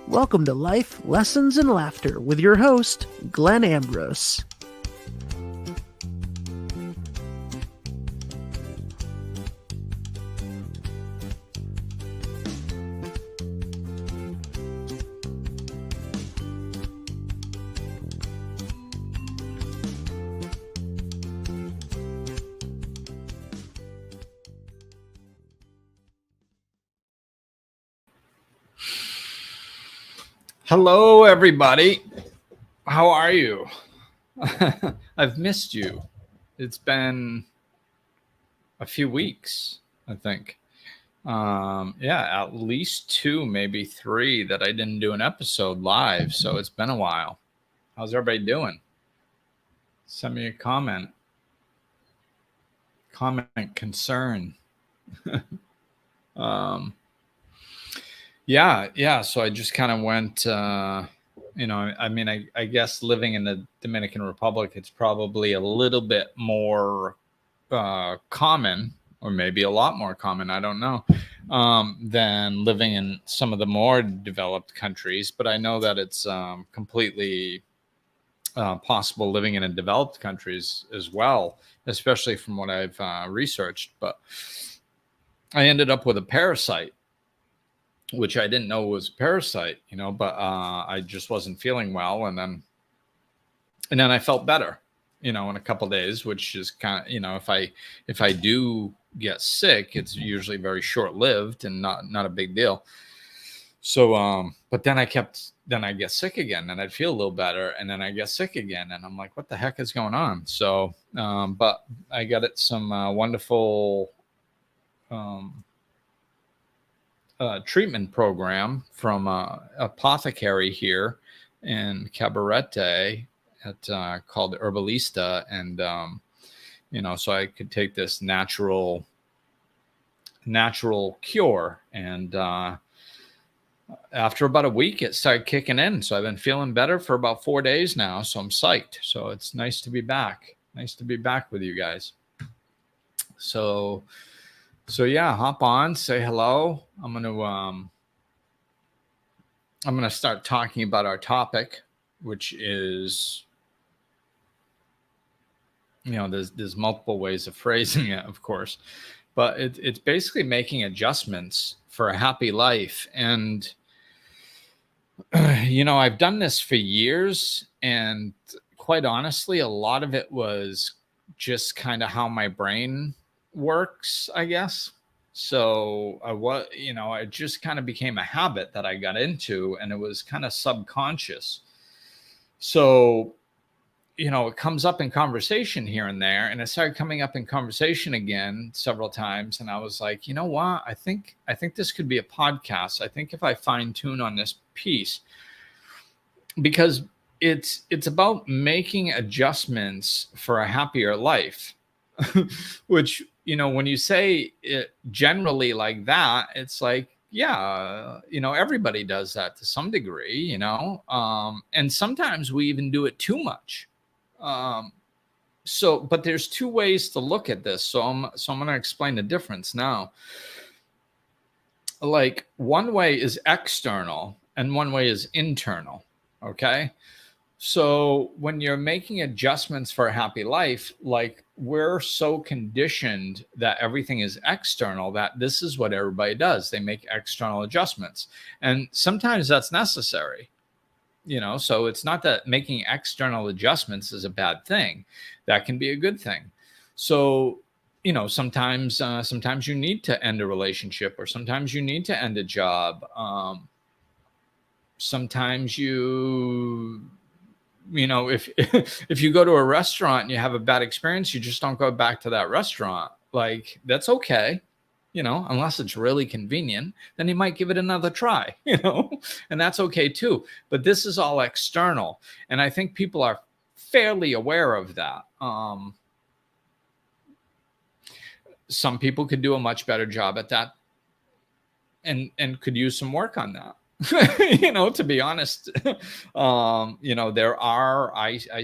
Welcome to Life, Lessons, and Laughter with your host, Glenn Ambrose. Hello, everybody. How are you? I've missed you. It's been a few weeks, I think. At least 2, maybe 3 that I didn't do an episode live. So it's been a while. How's everybody doing? Send me a comment. Concern. So I just kind of went, I guess living in the Dominican Republic, it's probably a little bit more common, or maybe a lot more common, I don't know, than living in some of the more developed countries. But I know that it's completely possible living in developed countries as well, especially from what I've researched. But I ended up with a parasite, which I didn't know was a parasite, but I just wasn't feeling well. And then I felt better, in a couple of days, which is kind of, if I do get sick, it's usually very short lived and not a big deal. So, but then I get sick again, and I'd feel a little better, and then I get sick again, and I'm like, what the heck is going on? So, but I got some wonderful, treatment program from apothecary here in Cabarete called Herbalista, and so I could take this natural cure, and after about a week it started kicking in. So I've been feeling better for about 4 days now, so I'm psyched. So it's nice to be back with you guys. So yeah, hop on, say hello. I'm gonna start talking about our topic, which is, there's multiple ways of phrasing it, of course, but it's basically making adjustments for a happy life. And I've done this for years, and quite honestly, a lot of it was just kind of how my brain works, I guess. So it just kind of became a habit that I got into, and it was kind of subconscious. So, it comes up in conversation here and there, and it started coming up in conversation again several times. And I was like, you know what? I think this could be a podcast. I think if I fine tune on this piece, because it's about making adjustments for a happier life, which, when you say it generally like that, it's like, yeah, everybody does that to some degree, and sometimes we even do it too much. But there's 2 ways to look at this. So I'm going to explain the difference now. Like, one way is external and one way is internal. Okay. So when you're making adjustments for a happy life, like, we're so conditioned that everything is external, that this is what everybody does. They make external adjustments. And sometimes that's necessary. So it's not that making external adjustments is a bad thing. That can be a good thing. So, sometimes you need to end a relationship, or sometimes you need to end a job. Sometimes if if you go to a restaurant and you have a bad experience, you just don't go back to that restaurant. Like, that's okay. Unless it's really convenient, then you might give it another try, and that's okay too. But this is all external. And I think people are fairly aware of that. Some people could do a much better job at that, and could use some work on that. To be honest, I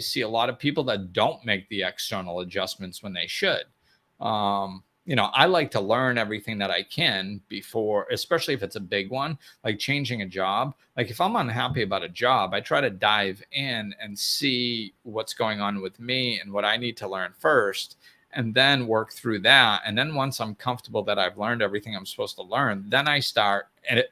see a lot of people that don't make the external adjustments when they should. I like to learn everything that I can before, especially if it's a big one, like changing a job. Like if I'm unhappy about a job, I try to dive in and see what's going on with me and what I need to learn first, and then work through that. And then once I'm comfortable that I've learned everything I'm supposed to learn, then I start. And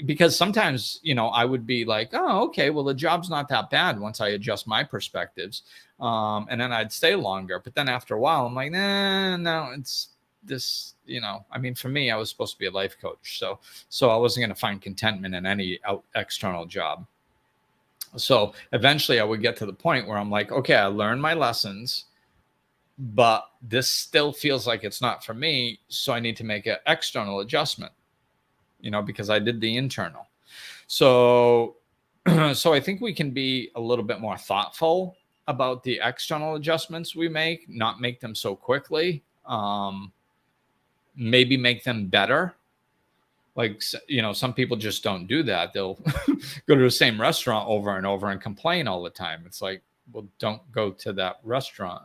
because sometimes, I would be like, oh, okay, well, the job's not that bad once I adjust my perspectives. And then I'd stay longer. But then after a while, I'm like, nah, no, it's this, for me, I was supposed to be a life coach. So I wasn't going to find contentment in any external job. So eventually I would get to the point where I'm like, okay, I learned my lessons, but this still feels like it's not for me. So I need to make an external adjustment, because I did the internal. So I think we can be a little bit more thoughtful about the external adjustments we make, not make them so quickly, maybe make them better. Like, some people just don't do that. They'll go to the same restaurant over and over and complain all the time. It's like, well, don't go to that restaurant.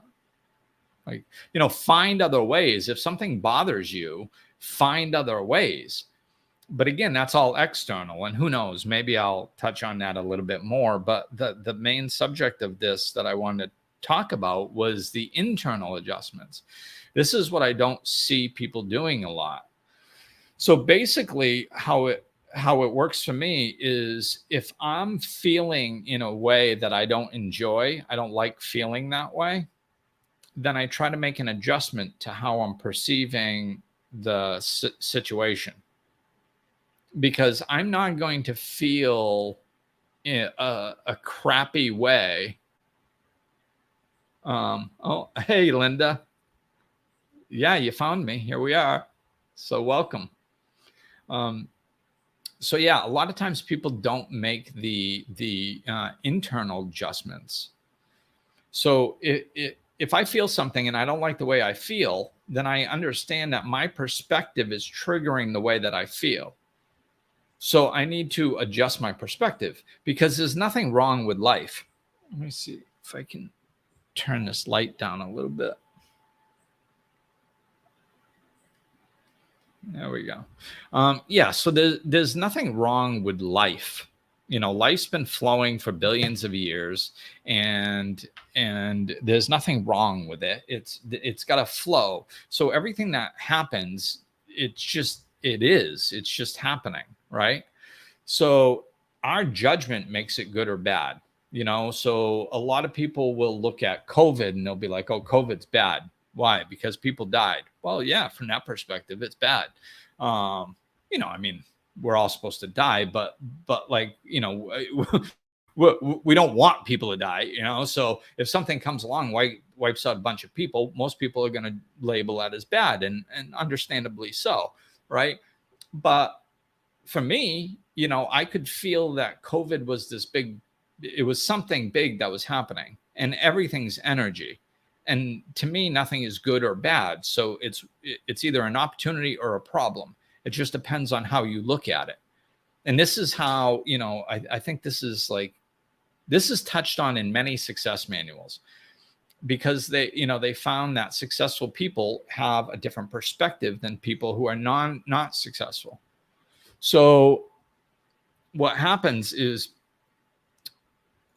Like, find other ways. If something bothers you, find other ways. But again, that's all external, and who knows, maybe I'll touch on that a little bit more. But the main subject of this that I wanted to talk about was the internal adjustments. This is what I don't see people doing a lot. So basically how it works for me is, if I'm feeling in a way that I don't enjoy, I don't like feeling that way, then I try to make an adjustment to how I'm perceiving the situation. Because I'm not going to feel in a crappy way. Oh, hey, Linda. Yeah, you found me. Here we are. So welcome. So yeah, a lot of times people don't make the internal adjustments. So if I feel something and I don't like the way I feel, then I understand that my perspective is triggering the way that I feel. So I need to adjust my perspective, because there's nothing wrong with life. Let me see if I can turn this light down a little bit. There we go. Yeah, so there's nothing wrong with life. Life's been flowing for billions of years, and there's nothing wrong with it. It's got a flow. So everything that happens, it's just happening, right? So our judgment makes it good or bad. So a lot of people will look at COVID and they'll be like, oh, COVID's bad. Why? Because people died. Well, yeah, from that perspective, it's bad. We're all supposed to die, but like, we don't want people to die, So if something comes along, wipes out a bunch of people, most people are going to label that as bad, and understandably so, right? But for me, I could feel that COVID was it was something big that was happening, and everything's energy. And to me, nothing is good or bad. So it's either an opportunity or a problem. It just depends on how you look at it. And this is how, I think this is touched on in many success manuals, because they found that successful people have a different perspective than people who are not successful. So what happens is,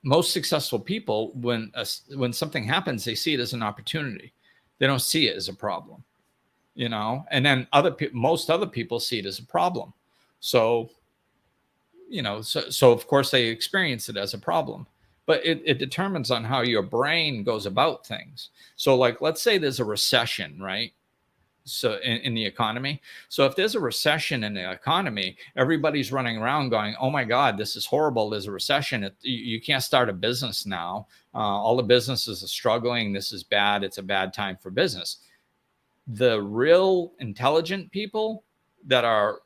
most successful people, when something happens, they see it as an opportunity. They don't see it as a problem, and then most other people see it as a problem. So, so of course they experience it as a problem, but it determines on how your brain goes about things. So like, let's say there's a recession, right? So in the economy. So if there's a recession in the economy, everybody's running around going, oh my God, this is horrible. There's a recession. You can't start a business now. All the businesses are struggling. This is bad. It's a bad time for business. The real intelligent people that are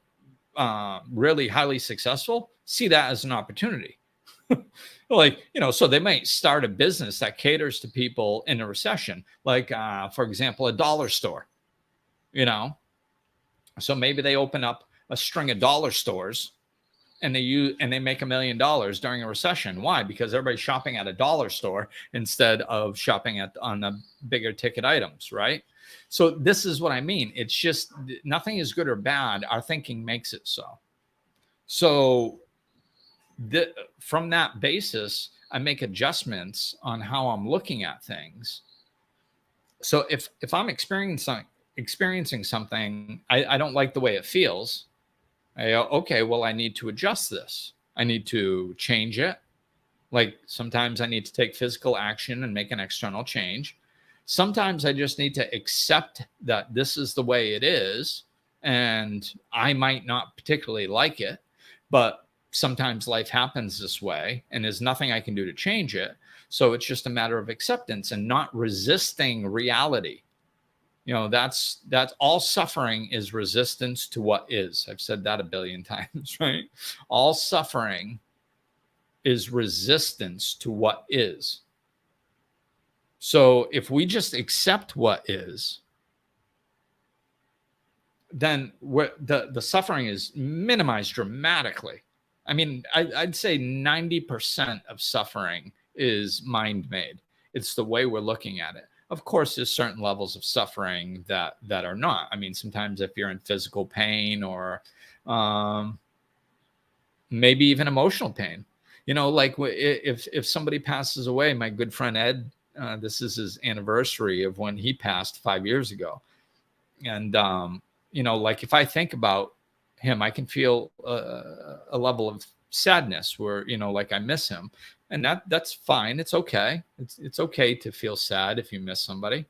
really highly successful see that as an opportunity. Like, so they might start a business that caters to people in a recession. Like, for example, a dollar store. So maybe they open up a string of dollar stores, and they make $1 million during a recession. Why? Because everybody's shopping at a dollar store instead of shopping on the bigger ticket items, right? So this is what I mean. It's just nothing is good or bad. Our thinking makes it so. So from that basis, I make adjustments on how I'm looking at things. So if I'm experiencing something, I don't like the way it feels. I go, okay, well, I need to adjust this. I need to change it. Like sometimes I need to take physical action and make an external change. Sometimes I just need to accept that this is the way it is, and I might not particularly like it, but sometimes life happens this way and there's nothing I can do to change it. So it's just a matter of acceptance and not resisting reality. You know, that's all suffering is resistance to what is. I've said that a billion times, right? All suffering is resistance to what is. So if we just accept what is, then the suffering is minimized dramatically. I mean, I'd say 90% of suffering is mind-made. It's the way we're looking at it. Of course, there's certain levels of suffering that are not. I mean, sometimes if you're in physical pain or maybe even emotional pain, you know, like if somebody passes away, my good friend Ed, this is his anniversary of when he passed 5 years ago. And, you know, like if I think about him, I can feel a level of sadness where, you know, like I miss him. And that's fine. It's okay. It's okay to feel sad if you miss somebody,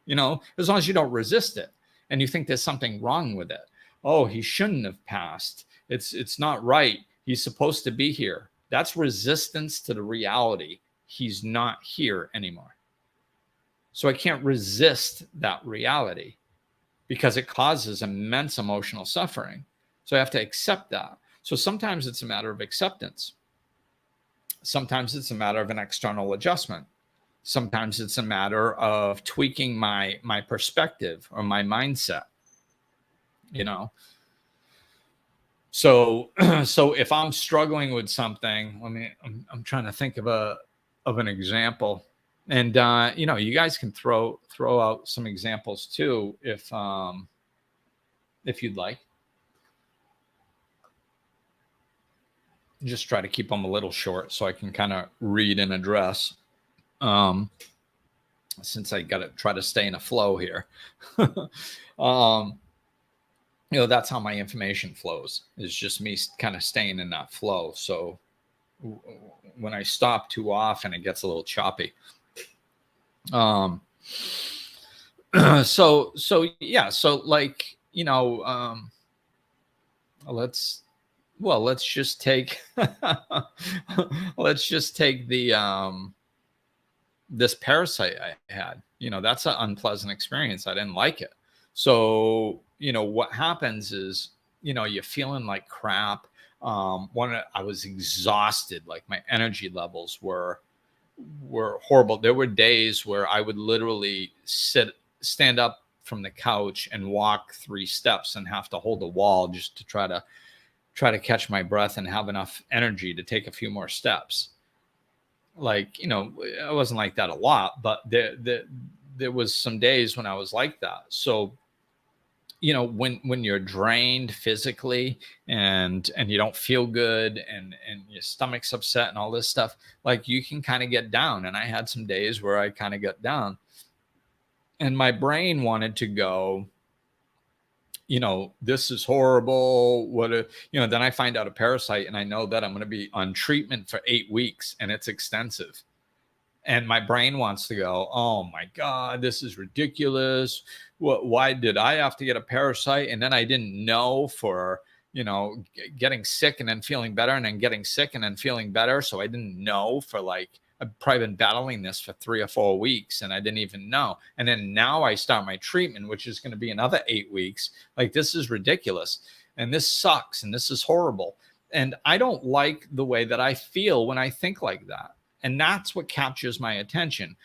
you know, as long as you don't resist it and you think there's something wrong with it. Oh, he shouldn't have passed. It's not right. He's supposed to be here. That's resistance to the reality. He's not here anymore. So I can't resist that reality because it causes immense emotional suffering. So I have to accept that. So sometimes it's a matter of acceptance. Sometimes it's a matter of an external adjustment. Sometimes it's a matter of tweaking my perspective or my mindset, you know. So if I'm struggling with something, I'm trying to think of an example. And you know, you guys can throw out some examples too if you'd like. Just try to keep them a little short so I can kind of read and address. Since I got to try to stay in a flow here. You know, that's how my information flows, is just me kind of staying in that flow. So when I stop too often, it gets a little choppy. So yeah, so like, you know, let's just take the this parasite I had. You know, that's an unpleasant experience. I didn't like it. So, you know, what happens is, you know, you're feeling like crap. I was exhausted, like my energy levels were horrible. There were days where I would literally stand up from the couch and walk 3 steps and have to hold a wall just to try to catch my breath and have enough energy to take a few more steps. Like, you know, I wasn't like that a lot, but there was some days when I was like that. So, you know, when you're drained physically and you don't feel good and your stomach's upset and all this stuff, like you can kind of get down. And I had some days where I kind of got down and my brain wanted to go, you know, this is horrible. Then I find out a parasite and I know that I'm going to be on treatment for 8 weeks and it's extensive. And my brain wants to go, oh my God, this is ridiculous. Why did I have to get a parasite? And then I didn't know for, you know, getting sick and then feeling better and then getting sick and then feeling better. So I didn't know for like, I've probably been battling this for 3 or 4 weeks and I didn't even know. And then now I start my treatment, which is going to be another 8 weeks. Like, this is ridiculous. And this sucks. And this is horrible. And I don't like the way that I feel when I think like that. And that's what captures my attention.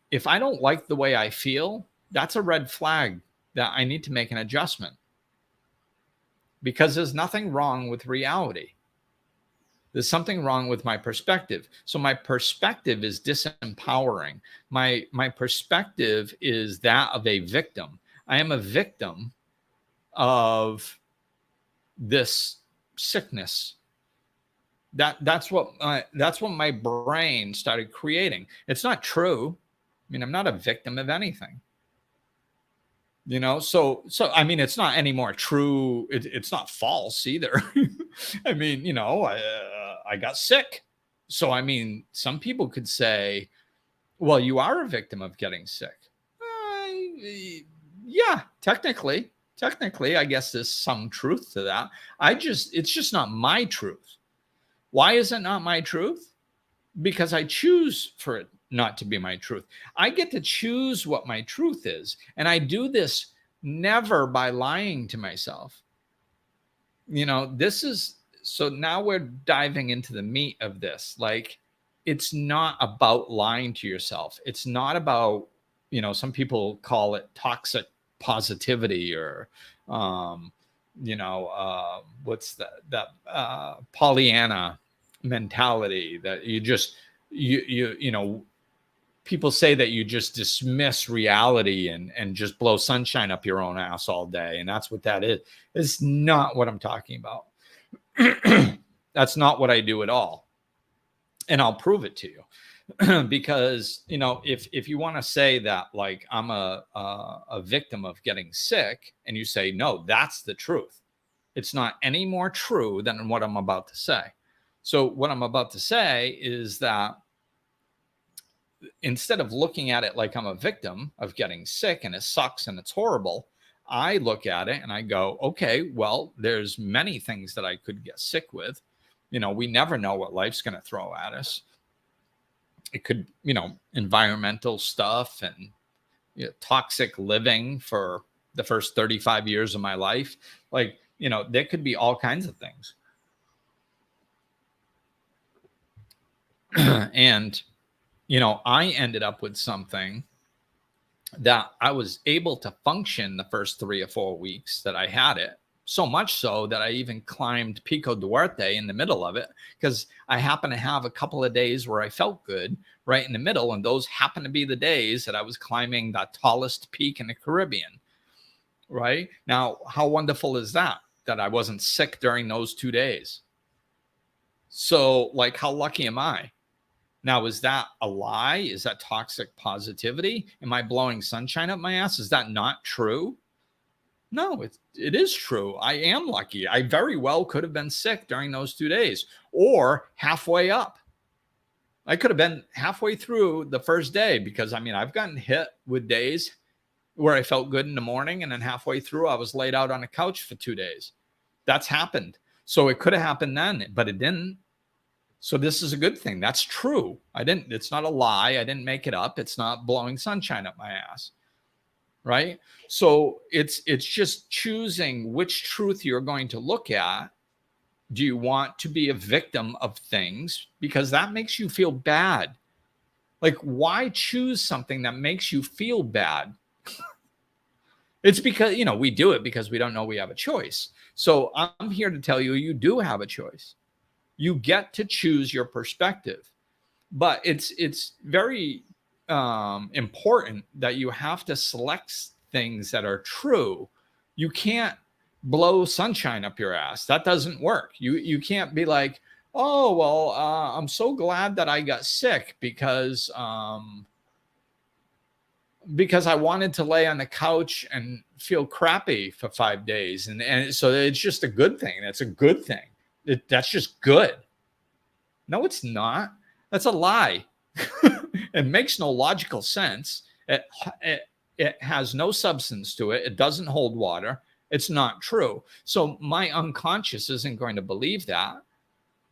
If I don't like the way I feel, that's a red flag that I need to make an adjustment, because there's nothing wrong with reality. There's something wrong with my perspective. So my perspective is disempowering. My perspective is that of a victim. I am a victim of this sickness. That's what my brain started creating. It's not true. I mean, I'm not a victim of anything. So I mean, it's not any more true. It's not false either. I mean, I got sick. So I mean, some people could say, well, you are a victim of getting sick. Yeah, technically, I guess there's some truth to that. It's just not my truth. Why is it not my truth? Because I choose for it not to be my truth. I get to choose what my truth is. And I do this never by lying to myself. So now we're diving into the meat of this. Like, it's not about lying to yourself. It's not about, some people call it toxic positivity or, what's that Pollyanna mentality that people say that you just dismiss reality and just blow sunshine up your own ass all day. And that's what that is. It's not what I'm talking about. That's not what I do at all. And I'll prove it to you. Because, if you want to say that, like, I'm a victim of getting sick, and you say, no, that's the truth. It's not any more true than what I'm about to say. So what I'm about to say is that instead of looking at it like I'm a victim of getting sick and it sucks and it's horrible, I look at it and I go, okay, well, there's many things that I could get sick with. We never know what life's going to throw at us. It could, environmental stuff and toxic living for the first 35 years of my life. Like, there could be all kinds of things. And, I ended up with something that I was able to function the first 3 or 4 weeks that I had it. So much so that I even climbed Pico Duarte in the middle of it, because I happened to have a couple of days where I felt good right in the middle. And those happened to be the days that I was climbing the tallest peak in the Caribbean. Right now, how wonderful is that I wasn't sick during those 2 days? So, like, how lucky am I? Now, is that a lie? Is that toxic positivity? Am I blowing sunshine up my ass? Is that not true? No, it is true. I am lucky. I very well could have been sick during those 2 days, or halfway up. I could have been halfway through the first day, because I've gotten hit with days where I felt good in the morning, and then halfway through I was laid out on a couch for 2 days. That's happened. So it could have happened then, but it didn't. So this is a good thing. That's true. It's not a lie. I didn't make it up. It's not blowing sunshine up my ass. Right? So it's just choosing which truth you're going to look at. Do you want to be a victim of things? Because that makes you feel bad. Like, why choose something that makes you feel bad? It's because, we do it because we don't know we have a choice. So I'm here to tell you, you do have a choice. You get to choose your perspective, but it's very important that you have to select things that are true. You can't blow sunshine up your ass. That doesn't work. You can't be like, oh, well, I'm so glad that I got sick because I wanted to lay on the couch and feel crappy for 5 days. And so it's just a good thing. That's a good thing. That's just good. No, it's not. That's a lie. It makes no logical sense. It has no substance to it. It doesn't hold water. It's not true. So my unconscious isn't going to believe that.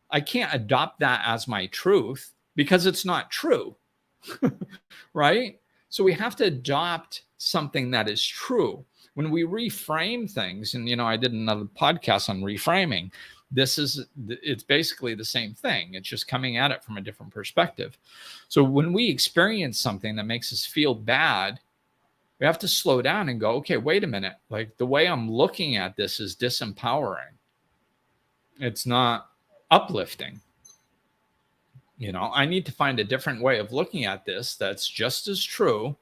I can't adopt that as my truth because it's not true. Right? So we have to adopt something that is true. When we reframe things, and I did another podcast on reframing. It's basically the same thing. It's just coming at it from a different perspective. So when we experience something that makes us feel bad, we have to slow down and go, okay, wait a minute. Like, the way I'm looking at this is disempowering. It's not uplifting. I need to find a different way of looking at this that's just as true,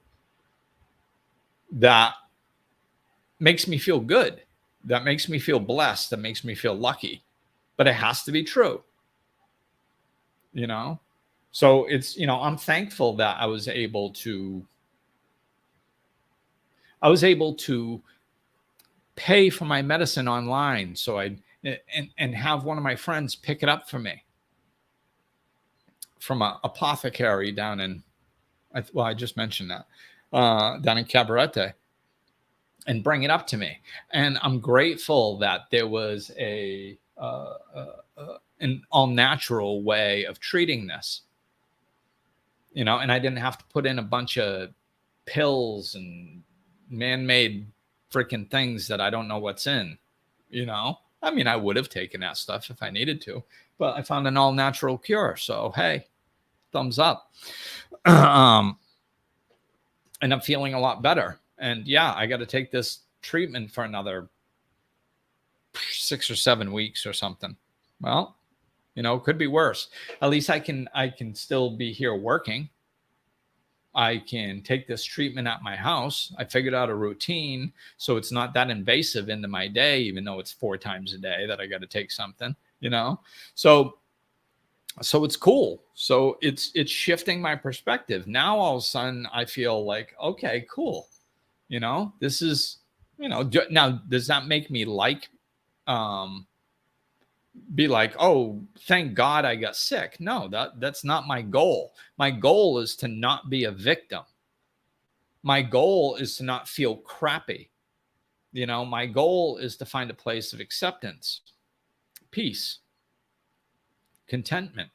that makes me feel good, that makes me feel blessed, that makes me feel lucky. But it has to be true. So it's, I'm thankful that I was able to pay for my medicine online, so and have one of my friends pick it up for me from an apothecary down in, I just mentioned that, down in Cabarete, and bring it up to me. And I'm grateful that there was an all natural way of treating this, and I didn't have to put in a bunch of pills and man-made freaking things that I don't know what's in. I mean, I would have taken that stuff if I needed to, but I found an all natural cure. So, hey, thumbs up. And I'm feeling a lot better. And yeah, I got to take this treatment for another 6 or 7 weeks or something. Well, it could be worse. At least I can still be here working. I can take this treatment at my house. I figured out a routine, so it's not that invasive into my day, even though it's 4 times a day that I got to take something, So it's cool. So it's shifting my perspective. Now all of a sudden I feel like, okay, cool. This is, now does that make me be like, oh, thank God I got sick? No, that's not my goal. My goal is to not be a victim. My goal is to not feel crappy. My goal is to find a place of acceptance, peace, contentment.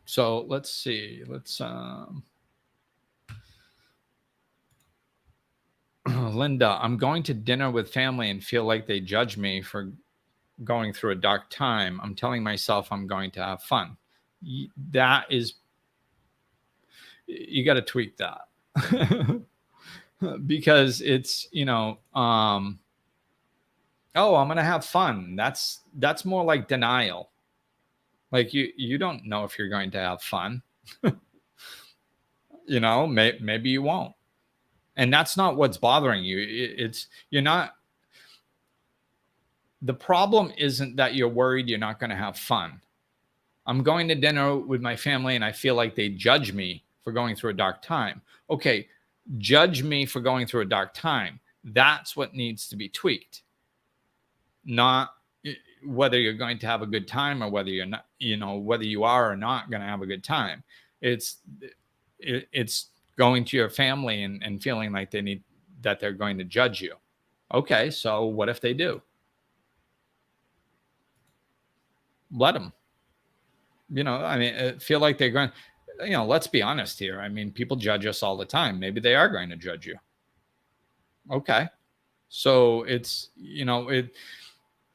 So let's see. Linda, I'm going to dinner with family and feel like they judge me for going through a dark time. I'm telling myself I'm going to have fun. That is, you got to tweak that. Because it's, oh, I'm going to have fun. That's more like denial. Like you don't know if you're going to have fun. Maybe you won't. And that's not what's bothering you. The problem isn't that you're worried you're not going to have fun. I'm going to dinner with my family and I feel like they judge me for going through a dark time. Okay, judge me for going through a dark time. That's what needs to be tweaked. Not whether you're going to have a good time or whether you're not, whether you are or not going to have a good time. It's going to your family and feeling like they're going to judge you. Okay, so what if they do? Let them. Feel like they're going, let's be honest here. I mean, people judge us all the time. Maybe they are going to judge you. Okay. So it's,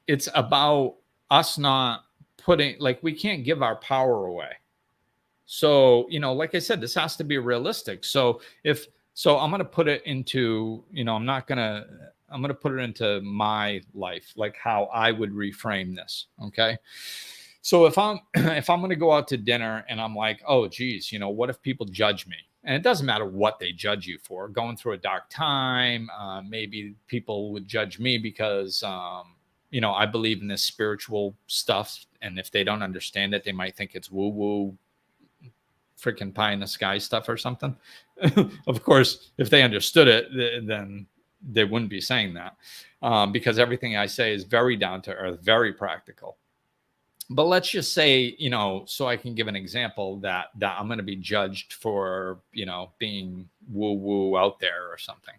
it's about us not putting, like, we can't give our power away. So, like I said, this has to be realistic. So I'm going to put it into, I'm going to put it into my life, like how I would reframe this. Okay. So if I'm going to go out to dinner and I'm like, oh, geez, what if people judge me? And it doesn't matter what they judge you for. Going through a dark time, maybe people would judge me because, I believe in this spiritual stuff. And if they don't understand it, they might think it's woo-woo, freaking pie in the sky stuff or something. Of course, if they understood it, then they wouldn't be saying that, because everything I say is very down to earth, very practical. But let's just say, so I can give an example that I'm going to be judged for, being woo-woo out there or something.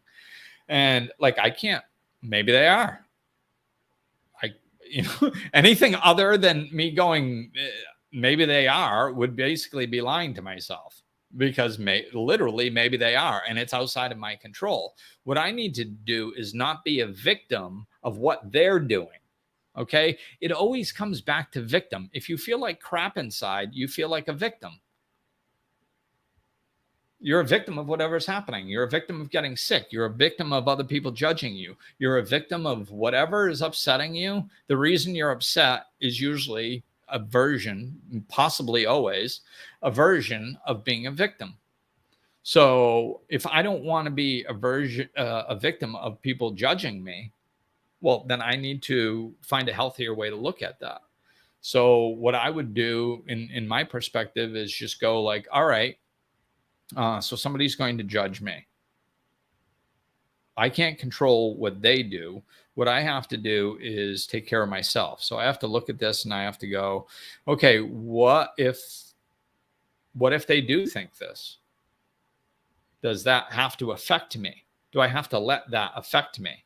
And like, I can't, maybe they are. Anything other than me going, maybe they are, would basically be lying to myself, because literally maybe they are, and it's outside of my control. What I need to do is not be a victim of what they're doing. Okay. It always comes back to victim. If you feel like crap inside, you feel like a victim. You're a victim of whatever's happening. You're a victim of getting sick. You're a victim of other people judging you. You're a victim of whatever is upsetting you. The reason you're upset is usually a version, possibly always, a version of being a victim. So if I don't want to be a victim of people judging me, well, then I need to find a healthier way to look at that. So what I would do in my perspective is just go like, all right, so somebody's going to judge me. I can't control what they do. What I have to do is take care of myself. So I have to look at this and I have to go, okay, what if they do think this? Does that have to affect me? Do I have to let that affect me?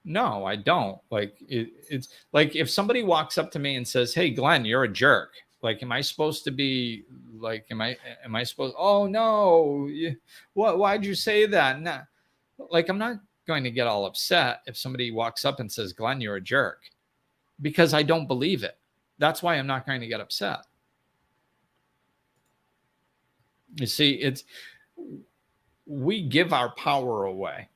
No, I don't. Like it's like if somebody walks up to me and says, "Hey, Glenn, you're a jerk." Like, am I supposed to be like, am I supposed? Oh no, what? Why'd you say that? Nah. Like, I'm not going to get all upset if somebody walks up and says, "Glenn, you're a jerk," because I don't believe it. That's why I'm not going to get upset. You see, we give our power away.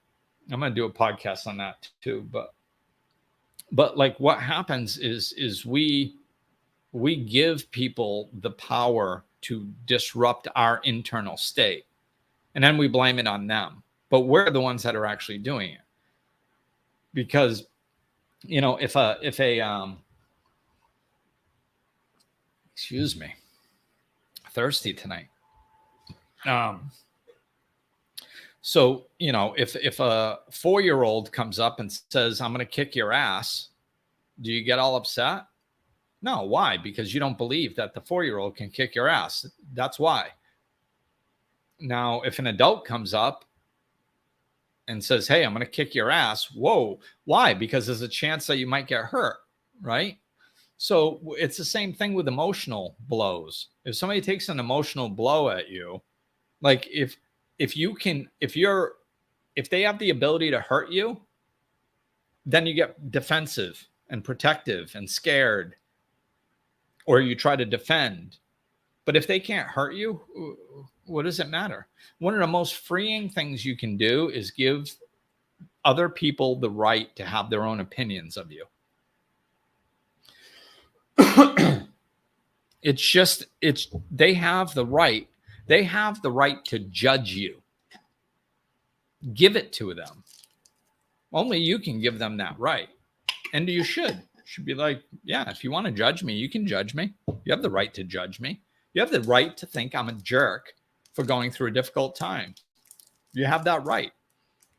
I'm going to do a podcast on that too, but like what happens is we give people the power to disrupt our internal state, and then we blame it on them. But we're the ones that are actually doing it. Because, you know, if a excuse me, thirsty tonight. So, you know, if a 4-year-old comes up and says, "I'm going to kick your ass," do you get all upset? No. Why? Because you don't believe that the 4-year-old can kick your ass. That's why. Now, if an adult comes up and says, "Hey, I'm going to kick your ass," whoa. Why? Because there's a chance that you might get hurt, right? So it's the same thing with emotional blows. If somebody takes an emotional blow at you, like if they have the ability to hurt you, then you get defensive and protective and scared, or you try to defend. But if they can't hurt you, what does it matter? One of the most freeing things you can do is give other people the right to have their own opinions of you. They have the right. They have the right to judge you. Give it to them. Only you can give them that right. And you should be like, yeah, if you want to judge me, you can judge me. You have the right to judge me. You have the right to think I'm a jerk for going through a difficult time. You have that right.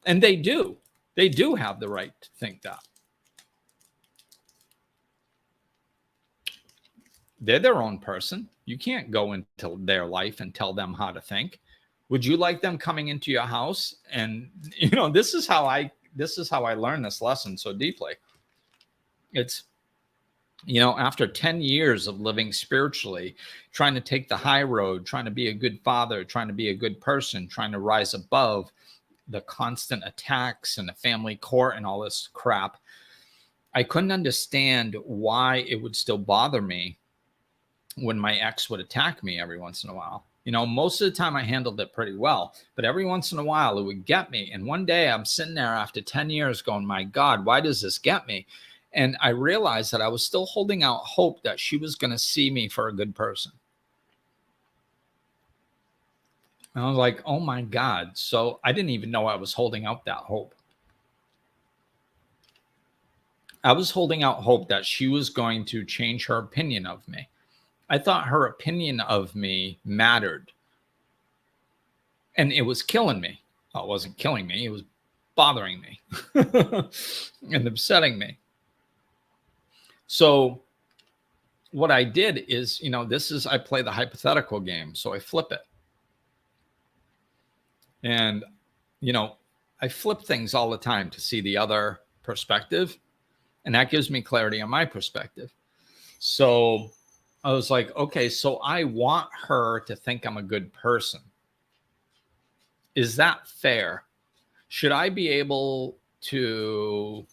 And they do. They do have the right to think that. They're their own person. You can't go into their life and tell them how to think. Would you like them coming into your house? And, you know, this is how I learned this lesson so deeply. It's, you know, after 10 years of living spiritually, trying to take the high road, trying to be a good father, trying to be a good person, trying to rise above the constant attacks and the family court and all this crap, I couldn't understand why it would still bother me when my ex would attack me every once in a while. You know, most of the time I handled it pretty well, but every once in a while it would get me. And one day I'm sitting there after 10 years going, my God, why does this get me? And I realized that I was still holding out hope that she was going to see me for a good person. And I was like, oh my God. So I didn't even know I was holding out that hope. I was holding out hope that she was going to change her opinion of me. I thought her opinion of me mattered. And it was killing me. Well, it wasn't killing me. It was bothering me and upsetting me. So what I did is, you know, I play the hypothetical game. So I flip it. And, you know, I flip things all the time to see the other perspective. And that gives me clarity on my perspective. So I was like, okay, so I want her to think I'm a good person. Is that fair? Should I be able to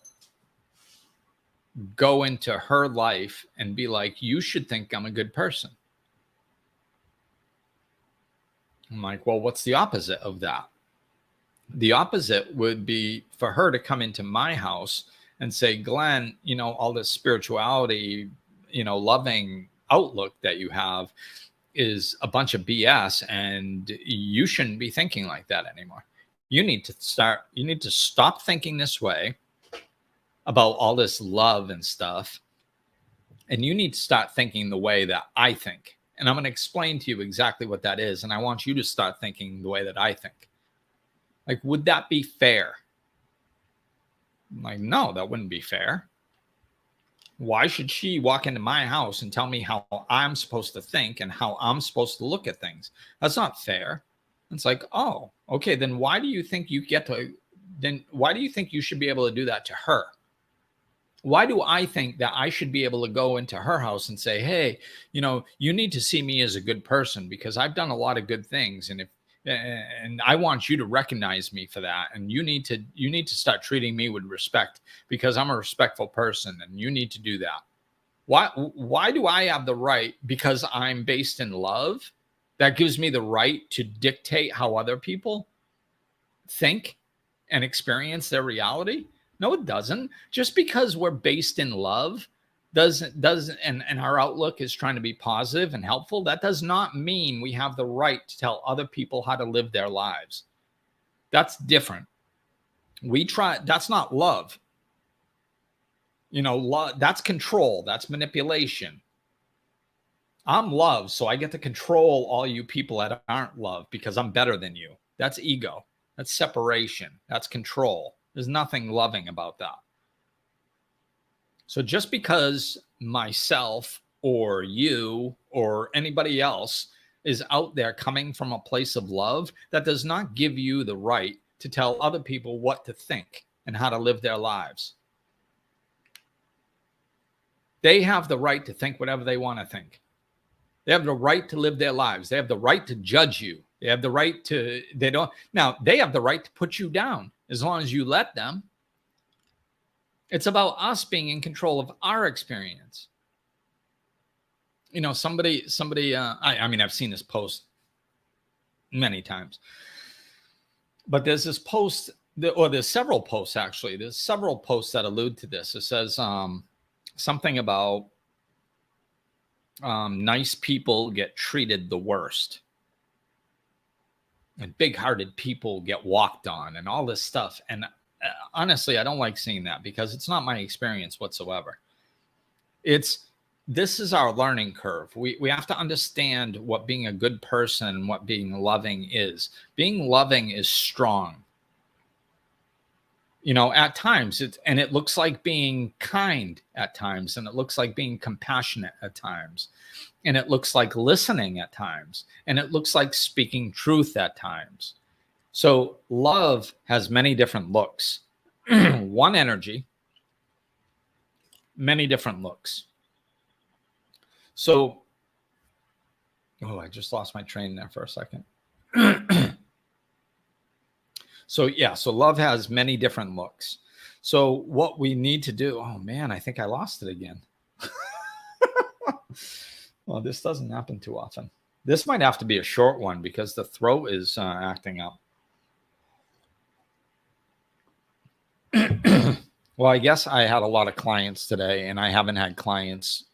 go into her life and be like, you should think I'm a good person? I'm like, well, what's the opposite of that? The opposite would be for her to come into my house and say, Glenn, all this spirituality, loving outlook that you have is a bunch of BS, and you shouldn't be thinking like that anymore. You need to stop thinking this way about all this love and stuff. And you need to start thinking the way that I think. And I'm going to explain to you exactly what that is. And I want you to start thinking the way that I think. Like, would that be fair? I'm like, no, that wouldn't be fair. Why should she walk into my house and tell me how I'm supposed to think and how I'm supposed to look at things? That's not fair. It's like, oh, okay, then why do you think you should be able to do that to her? Why do I think that I should be able to go into her house and say, hey, you need to see me as a good person because I've done a lot of good things. And I want you to recognize me for that. And you need to start treating me with respect because I'm a respectful person and you need to do that. Why do I have the right, because I'm based in love, that gives me the right to dictate how other people think and experience their reality? No, it doesn't. Just because we're based in love and our outlook is trying to be positive and helpful, that does not mean we have the right to tell other people how to live their lives. That's different. That's not love. Love, that's control. That's manipulation. I'm love, so I get to control all you people that aren't love because I'm better than you. That's ego. That's separation. That's control. There's nothing loving about that. So just because myself or you or anybody else is out there coming from a place of love, that does not give you the right to tell other people what to think and how to live their lives. They have the right to think whatever they want to think. They have the right to live their lives. They have the right to judge you. They have the right to, they have the right to put you down as long as you let them. It's about us being in control of our experience. Somebody, I've seen this post many times, but there's this post, there's several posts actually. There's several posts that allude to this. It says something about nice people get treated the worst. And big-hearted people get walked on and all this stuff. And honestly, I don't like seeing that because it's not my experience whatsoever. This is our learning curve. We have to understand what being a good person and what being loving is. Being loving is strong. At times, it looks like being kind at times, and it looks like being compassionate at times, and it looks like listening at times, and it looks like speaking truth at times. So love has many different looks. One energy, many different looks. So, I just lost my train there for a second. So love has many different looks. So what we need to do, oh man, I think I lost it again. Well, this doesn't happen too often. This might have to be a short one because the throat is acting up. Well, I guess I had a lot of clients today and I haven't had clients.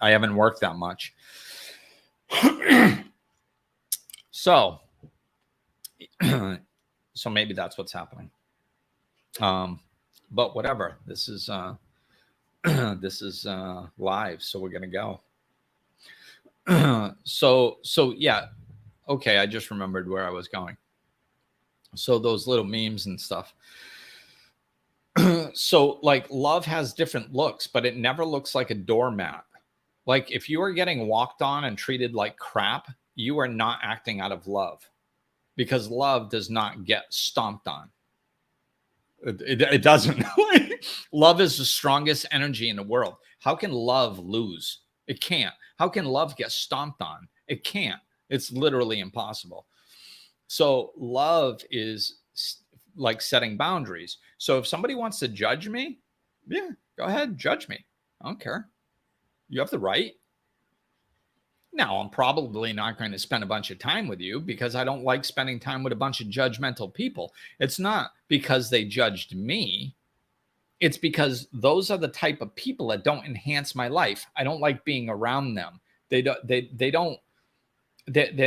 I haven't worked that much. So maybe that's what's happening. But whatever, this is live. So we're going to go. So yeah. Okay. I just remembered where I was going. So those little memes and stuff. So like love has different looks, but it never looks like a doormat. Like if you are getting walked on and treated like crap, you are not acting out of love, because love does not get stomped on. It doesn't. Love is the strongest energy in the world. How can love lose? It can't. How can love get stomped on? It can't. It's literally impossible. So love is like setting boundaries. So if somebody wants to judge me, yeah, go ahead, judge me. I don't care. You have the right. Now, I'm probably not going to spend a bunch of time with you because I don't like spending time with a bunch of judgmental people. It's not because they judged me. It's because those are the type of people that don't enhance my life. I don't like being around them. They're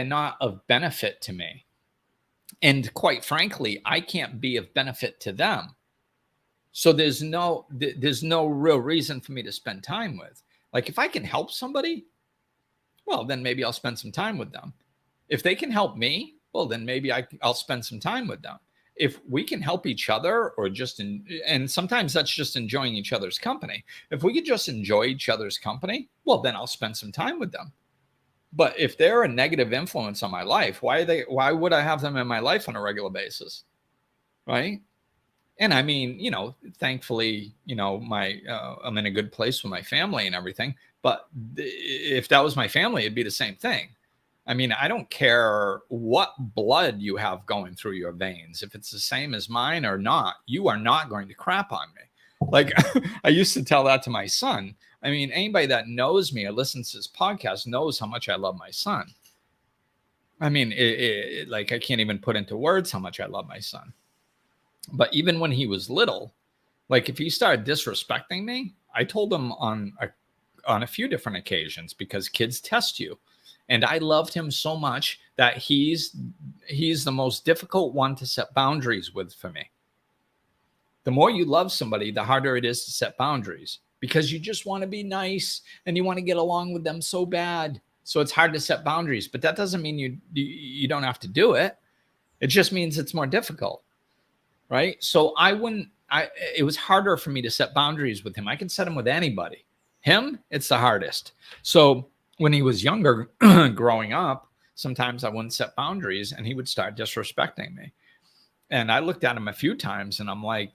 not of benefit to me. And quite frankly, I can't be of benefit to them. So there's no real reason for me to spend time with. Like if I can help somebody, well, then maybe I'll spend some time with them. If they can help me, well, then maybe I'll spend some time with them. If we can help each other or and sometimes that's just enjoying each other's company. If we could just enjoy each other's company, well, then I'll spend some time with them. But if they're a negative influence on my life, why would I have them in my life on a regular basis? Right. And I mean, thankfully, I'm in a good place with my family and everything. But if that was my family, it'd be the same thing. I mean, I don't care what blood you have going through your veins. If it's the same as mine or not, you are not going to crap on me. Like I used to tell that to my son. I mean, anybody that knows me or listens to this podcast knows how much I love my son. I mean, like I can't even put into words how much I love my son. But even when he was little, like if he started disrespecting me, I told him on a few different occasions because kids test you. And I loved him so much that he's the most difficult one to set boundaries with for me. The more you love somebody, the harder it is to set boundaries because you just want to be nice and you want to get along with them so bad. So it's hard to set boundaries, but that doesn't mean you don't have to do it. It just means it's more difficult. Right. So it was harder for me to set boundaries with him. I can set them with anybody. Him, it's the hardest. So when he was younger, growing up, sometimes I wouldn't set boundaries and he would start disrespecting me. And I looked at him a few times and I'm like,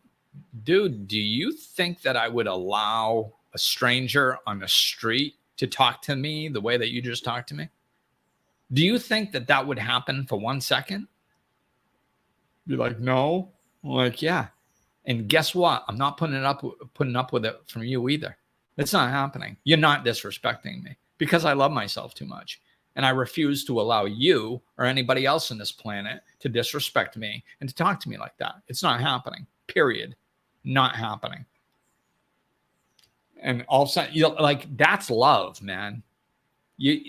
dude, do you think that I would allow a stranger on the street to talk to me the way that you just talked to me? Do you think that would happen for 1 second? Be like, no. I'm like, yeah. And guess what? I'm not putting up with it from you either. It's not happening. You're not disrespecting me because I love myself too much. And I refuse to allow you or anybody else on this planet to disrespect me and to talk to me like that. It's not happening. Period. Not happening. And all of a sudden, like that's love, man.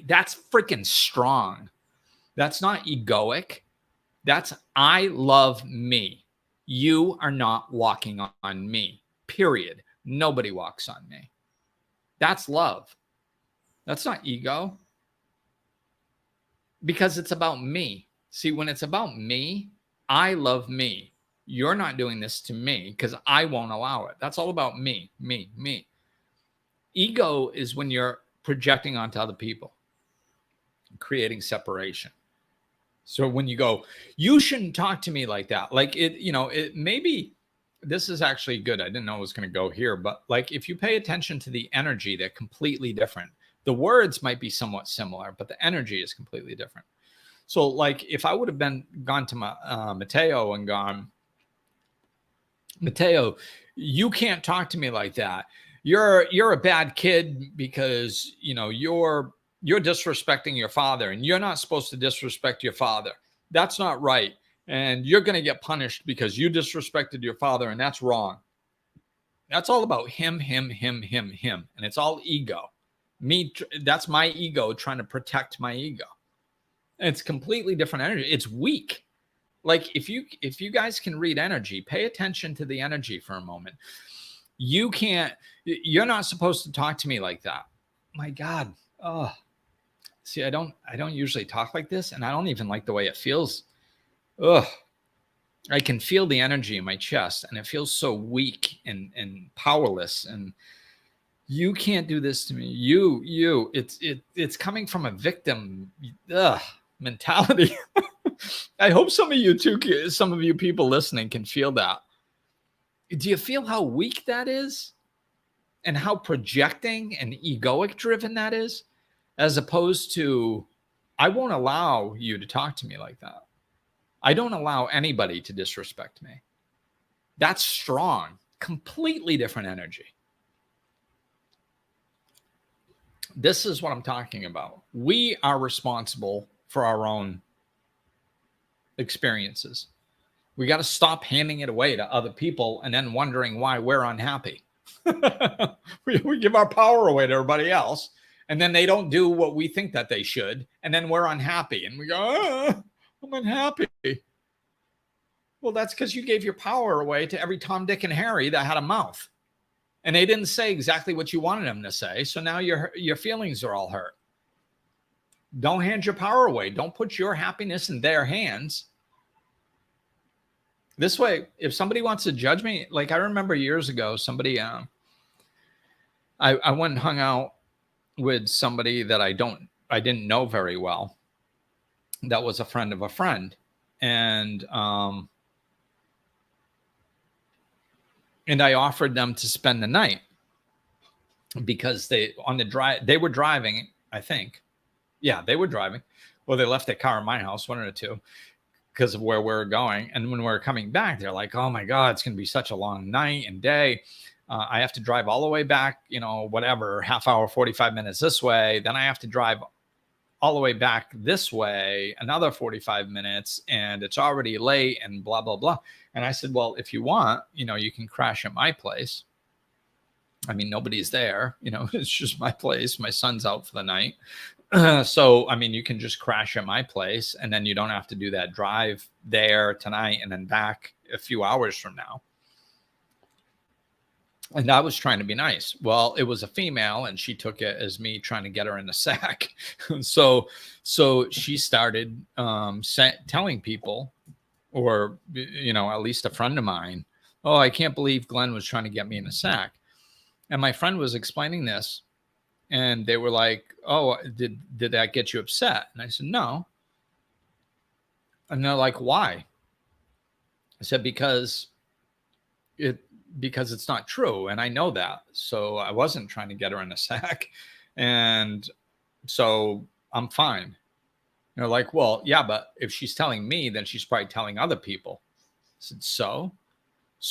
That's freaking strong. That's not egoic. That's I love me. You are not walking on me, period. Nobody walks on me. That's love. That's not ego. Because it's about me. See, when it's about me, I love me. You're not doing this to me because I won't allow it. That's all about me. Ego is when you're projecting onto other people, creating separation. So when you go, you shouldn't talk to me like that. Like it maybe this is actually good. I didn't know it was going to go here, but like if you pay attention to the energy, they're completely different. The words might be somewhat similar, but the energy is completely different. So like if I would have gone to Mateo and gone, Mateo, you can't talk to me like that. You're a bad kid because you're disrespecting your father and you're not supposed to disrespect your father. That's not right. And you're going to get punished because you disrespected your father and that's wrong. That's all about him. And it's all ego. That's my ego trying to protect my ego. And it's completely different energy. It's weak. Like if you guys can read energy, pay attention to the energy for a moment. You're not supposed to talk to me like that. My God. Oh, see, I don't usually talk like this and I don't even like the way it feels. Ugh. I can feel the energy in my chest and it feels so weak and powerless. And you can't do this to me. It's coming from a victim mentality. I hope some of you people listening can feel that. Do you feel how weak that is? And how projecting and egoic driven that is? As opposed to, I won't allow you to talk to me like that. I don't allow anybody to disrespect me. That's strong, completely different energy. This is what I'm talking about. We are responsible for our own experiences. We got to stop handing it away to other people and then wondering why we're unhappy. we give our power away to everybody else, and then they don't do what we think that they should, and then we're unhappy, and we go, I'm unhappy. Well, that's because you gave your power away to every Tom, Dick, and Harry that had a mouth, and they didn't say exactly what you wanted them to say, so now your feelings are all hurt. Don't hand your power away. Don't put your happiness in their hands. This way, if somebody wants to judge me, like I remember years ago, somebody, I went and hung out with somebody that I didn't know very well. That was a friend of a friend. And I offered them to spend the night because they were driving, I think. Yeah, they were driving. Well, they left their car in my house, one or two, because of where we were going. And when we were coming back, they're like, oh my God, it's going to be such a long night and day. I have to drive all the way back, whatever, half hour, 45 minutes this way. Then I have to drive all the way back this way, another 45 minutes, and it's already late and blah, blah, blah. And I said, well, if you want, you can crash at my place. I mean, nobody's there, it's just my place. My son's out for the night. So, I mean, you can just crash at my place, and then you don't have to do that drive there tonight and then back a few hours from now. And I was trying to be nice. Well, it was a female, and she took it as me trying to get her in the sack. So she started telling people, or, at least a friend of mine, oh, I can't believe Glenn was trying to get me in a sack. And my friend was explaining this, and they were like, oh, did that get you upset? And I said, no. And they're like, why? I said, because it's not true. And I know that. So I wasn't trying to get her in a sack. And so I'm fine. They're like, well, yeah, but if she's telling me, then she's probably telling other people. I said, so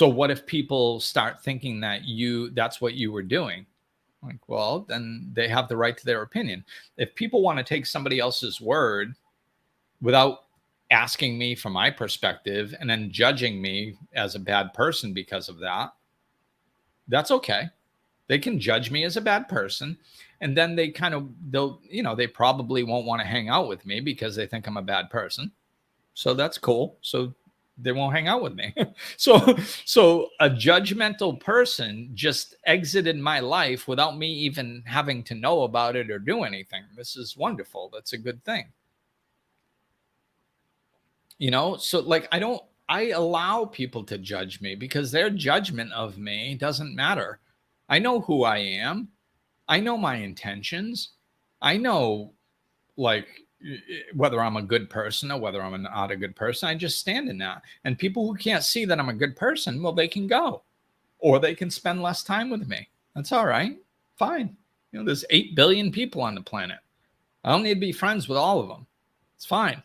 what if people start thinking that that's what you were doing? Like, well, then they have the right to their opinion. If people want to take somebody else's word without asking me from my perspective and then judging me as a bad person because of that, that's okay. They can judge me as a bad person. And then they they probably won't want to hang out with me because they think I'm a bad person. So that's cool. So they won't hang out with me. So a judgmental person just exited my life without me even having to know about it or do anything. This is wonderful. That's a good thing. So like, I allow people to judge me because their judgment of me doesn't matter. I know who I am. I know my intentions. I know, like, whether I'm a good person or whether I'm not a good person. I just stand in that. And people who can't see that I'm a good person, well, they can go, or they can spend less time with me. That's all right. Fine. There's 8 billion people on the planet. I don't need to be friends with all of them. It's fine.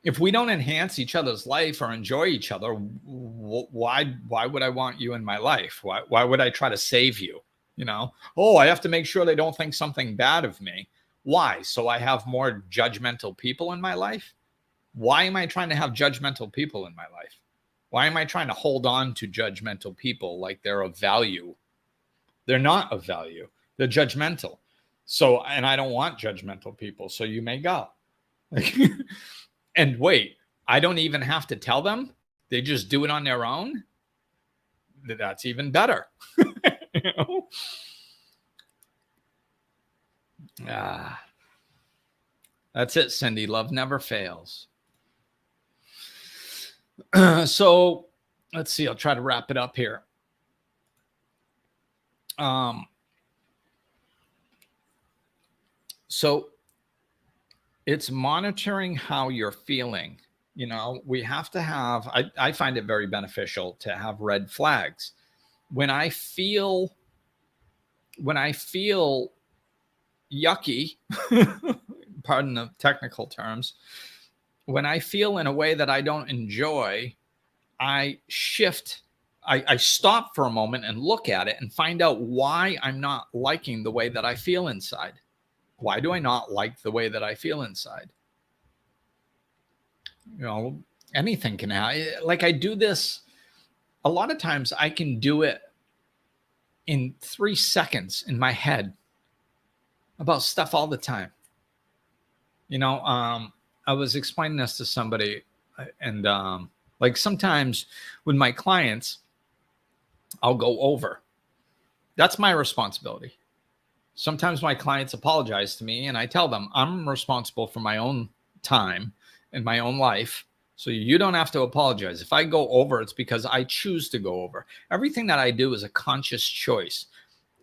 If we don't enhance each other's life or enjoy each other, why would I want you in my life? Why would I try to save you? Oh, I have to make sure they don't think something bad of me. Why? So I have more judgmental people in my life? Why am I trying to have judgmental people in my life? Why am I trying to hold on to judgmental people like they're of value? They're not of value. They're judgmental. So, and I don't want judgmental people. So you may go. And wait, I don't even have to tell them. They just do it on their own. That's even better. That's it, Cindy. Love never fails. So let's see. I'll try to wrap it up here. So it's monitoring how you're feeling. We have to have, I find it very beneficial to have red flags. When I feel yucky, pardon the technical terms, when I feel in a way that I don't enjoy, I shift I stop for a moment and look at it and find out why I'm not liking the way that I feel inside. Why do I not like the way that I feel inside? Anything can happen. Like I do this a lot of times. I can do it in 3 seconds in my head about stuff all the time. I was explaining this to somebody, and like sometimes with my clients, I'll go over. That's my responsibility. Sometimes my clients apologize to me and I tell them I'm responsible for my own time and my own life. So you don't have to apologize. If I go over, it's because I choose to go over. Everything that I do is a conscious choice.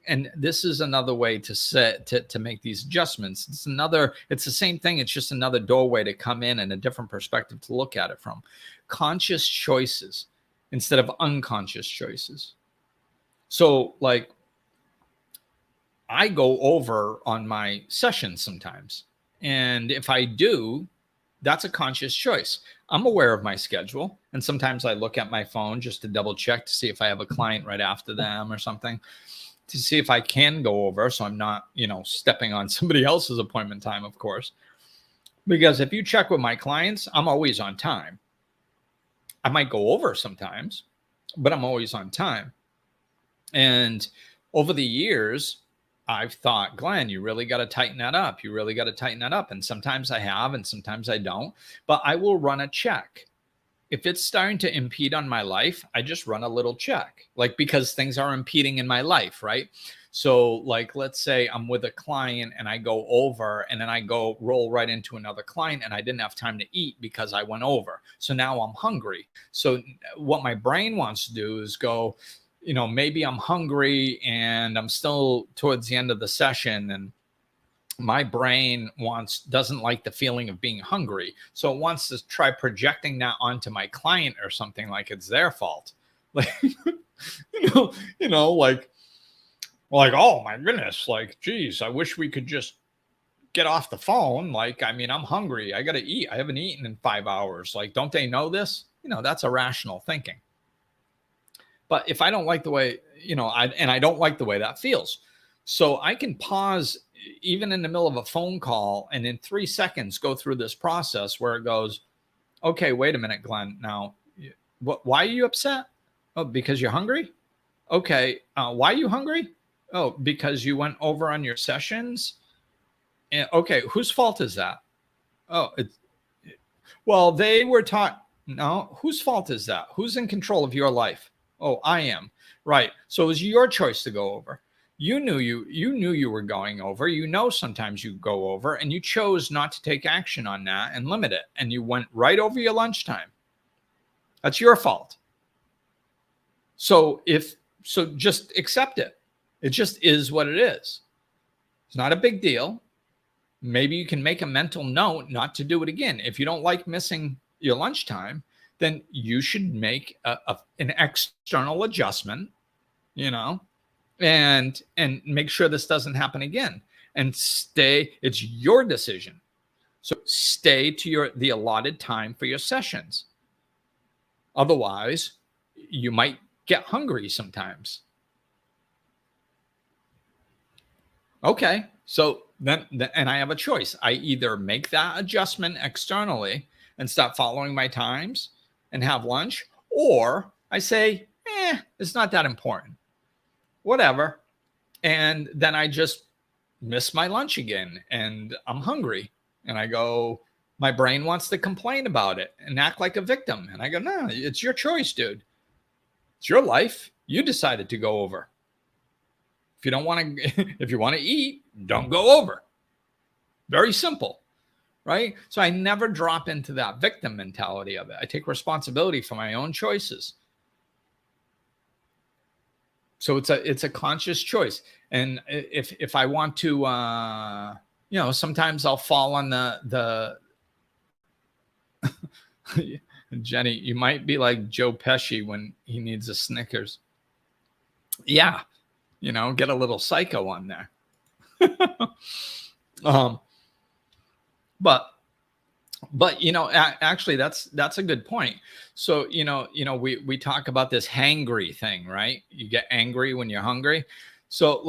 And this is another way to make these adjustments. It's the same thing. It's just another doorway to come in and a different perspective to look at it from. Conscious choices instead of unconscious choices. So like I go over on my sessions sometimes. And if I do, that's a conscious choice. I'm aware of my schedule. And sometimes I look at my phone just to double check to see if I have a client right after them or something, to see if I can go over. So I'm not, stepping on somebody else's appointment time, of course. Because if you check with my clients, I'm always on time. I might go over sometimes, but I'm always on time. And over the years, I've thought, Glenn, you really got to tighten that up. You really got to tighten that up. And sometimes I have, and sometimes I don't. But I will run a check. If it's starting to impede on my life, I just run a little check, like because things are impeding in my life, right? So like, let's say I'm with a client and I go over and then I go roll right into another client and I didn't have time to eat because I went over. So now I'm hungry. So what my brain wants to do is go, maybe I'm hungry and I'm still towards the end of the session and my brain doesn't like the feeling of being hungry. So it wants to try projecting that onto my client or something like it's their fault. Like, like, oh my goodness, like, geez, I wish we could just get off the phone. Like, I mean, I'm hungry. I got to eat. I haven't eaten in 5 hours. Like, don't they know this? That's irrational thinking. But if I don't like the way, I don't like the way that feels. So I can pause even in the middle of a phone call and in 3 seconds go through this process where it goes, okay, wait a minute, Glenn. Now, why are you upset? Oh, because you're hungry? Okay. Why are you hungry? Oh, because you went over on your sessions? And, okay. Whose fault is that? Oh, well, they were taught. No, whose fault is that? Who's in control of your life? Oh, I am. Right. So it was your choice to go over. You knew you were going over. Sometimes you go over and you chose not to take action on that and limit it. And you went right over your lunchtime. That's your fault. So just accept it. It just is what it is. It's not a big deal. Maybe you can make a mental note not to do it again. If you don't like missing your lunchtime, then you should make an external adjustment, and make sure this doesn't happen again. And it's your decision. So stay to the allotted time for your sessions. Otherwise, you might get hungry sometimes. Okay, so then I have a choice. I either make that adjustment externally and stop following my times and have lunch, or I say, it's not that important. Whatever. And then I just miss my lunch again and I'm hungry. And I go, my brain wants to complain about it and act like a victim. And I go, no, it's your choice, dude. It's your life. You decided to go over. If you want to eat, don't go over. Very simple, right? So I never drop into that victim mentality of it. I take responsibility for my own choices. So it's a conscious choice. And if I want to, sometimes I'll fall on the Jenny, you might be like Joe Pesci when he needs a Snickers. Yeah. Get a little psycho on there. But But actually, that's a good point. So we talk about this hangry thing, right? You get angry when you're hungry. So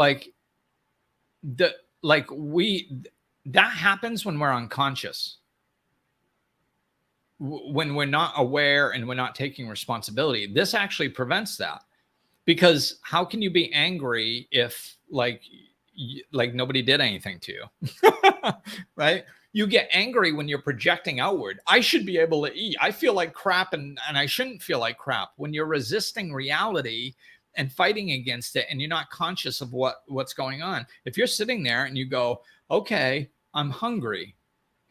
the like we that happens when we're unconscious, when we're not aware and we're not taking responsibility. This actually prevents that, because how can you be angry if like nobody did anything to you? Right? You get angry when you're projecting outward. I should be able to eat. I feel like crap, and I shouldn't feel like crap. When you're resisting reality and fighting against it, and you're not conscious of what's going on. If you're sitting there and you go, okay, I'm hungry,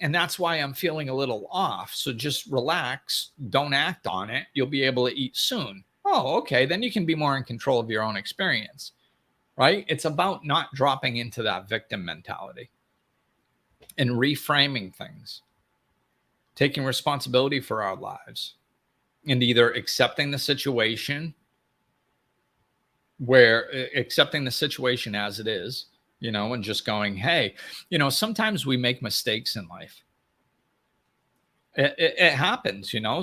and that's why I'm feeling a little off, so just relax, don't act on it, you'll be able to eat soon. Oh, okay, then you can be more in control of your own experience, right? It's about not dropping into that victim mentality and reframing things, taking responsibility for our lives, and either accepting the situation as it is, and just going, hey, sometimes we make mistakes in life. It happens, I'll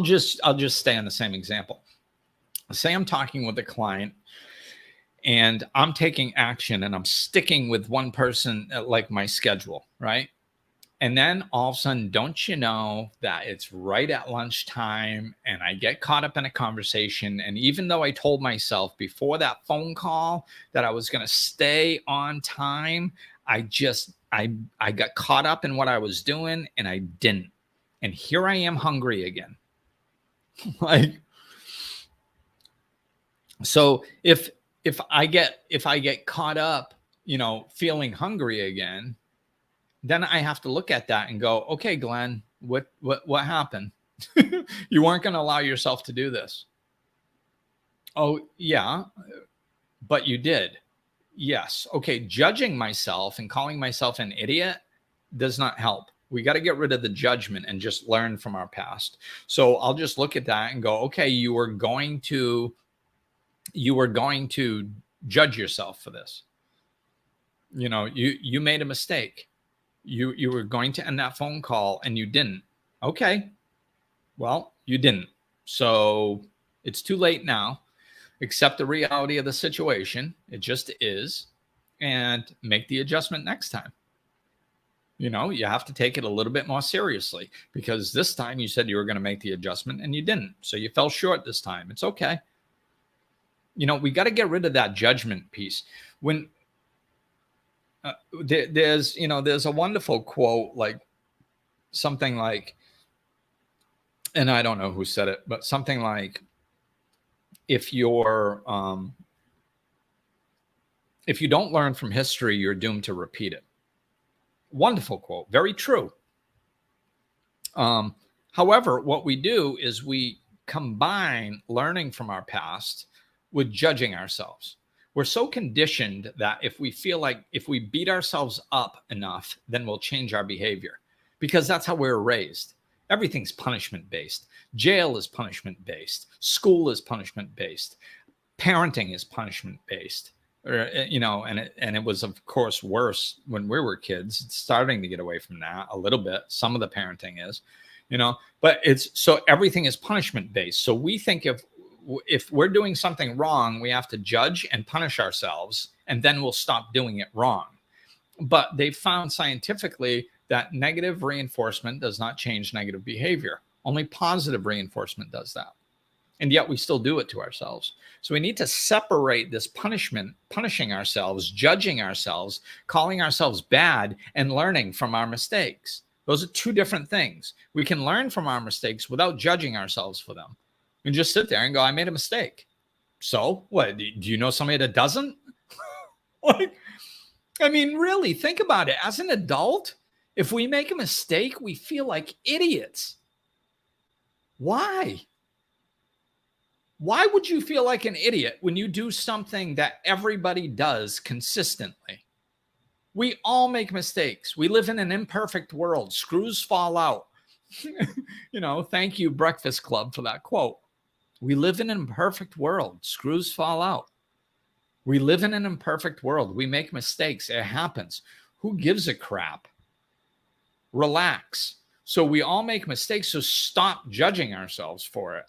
just stay on the same example. Say I'm talking with a client and I'm taking action and I'm sticking with one person, like my schedule, right? And then all of a sudden, don't you know that it's right at lunchtime and I get caught up in a conversation. And even though I told myself before that phone call that I was going to stay on time, I got caught up in what I was doing and I didn't. And here I am hungry again. So if I get caught up, feeling hungry again, then I have to look at that and go, okay, Glenn, what happened? You weren't going to allow yourself to do this. Oh, yeah, but you did. Yes. Okay. Judging myself and calling myself an idiot does not help. We got to get rid of the judgment and just learn from our past. So I'll just look at that and go, okay, you were going to judge yourself for this. You made a mistake. You were going to end that phone call and you didn't. Okay. Well, you didn't. So it's too late now. Accept the reality of the situation. It just is. And make the adjustment next time. You have to take it a little bit more seriously, because this time you said you were going to make the adjustment and you didn't. So you fell short this time. It's okay. We got to get rid of that judgment piece. When there's a wonderful quote, like something like, and I don't know who said it, but something like, if you don't learn from history, you're doomed to repeat it. Wonderful quote. Very true. However, what we do is we combine learning from our past with judging ourselves. We're so conditioned that if we feel like if we beat ourselves up enough, then we'll change our behavior, because that's how we were raised. Everything's punishment based. Jail is punishment based. School is punishment based. Parenting is punishment based. And it was, of course, worse when we were kids. It's starting to get away from that a little bit. Some of the parenting is, but so everything is punishment based. So we think if we're doing something wrong, we have to judge and punish ourselves, and then we'll stop doing it wrong. But they found scientifically that negative reinforcement does not change negative behavior. Only positive reinforcement does that. And yet we still do it to ourselves. So we need to separate this punishing ourselves, judging ourselves, calling ourselves bad, and learning from our mistakes. Those are two different things. We can learn from our mistakes without judging ourselves for them. And just sit there and go, I made a mistake. So what? Do you know somebody that doesn't? Really, think about it. As an adult, if we make a mistake, we feel like idiots. Why? Why would you feel like an idiot when you do something that everybody does consistently? We all make mistakes. We live in an imperfect world. Screws fall out. Thank you, Breakfast Club, for that quote. We live in an imperfect world. Screws fall out. We live in an imperfect world. We make mistakes. It happens. Who gives a crap? Relax. So we all make mistakes. So stop judging ourselves for it.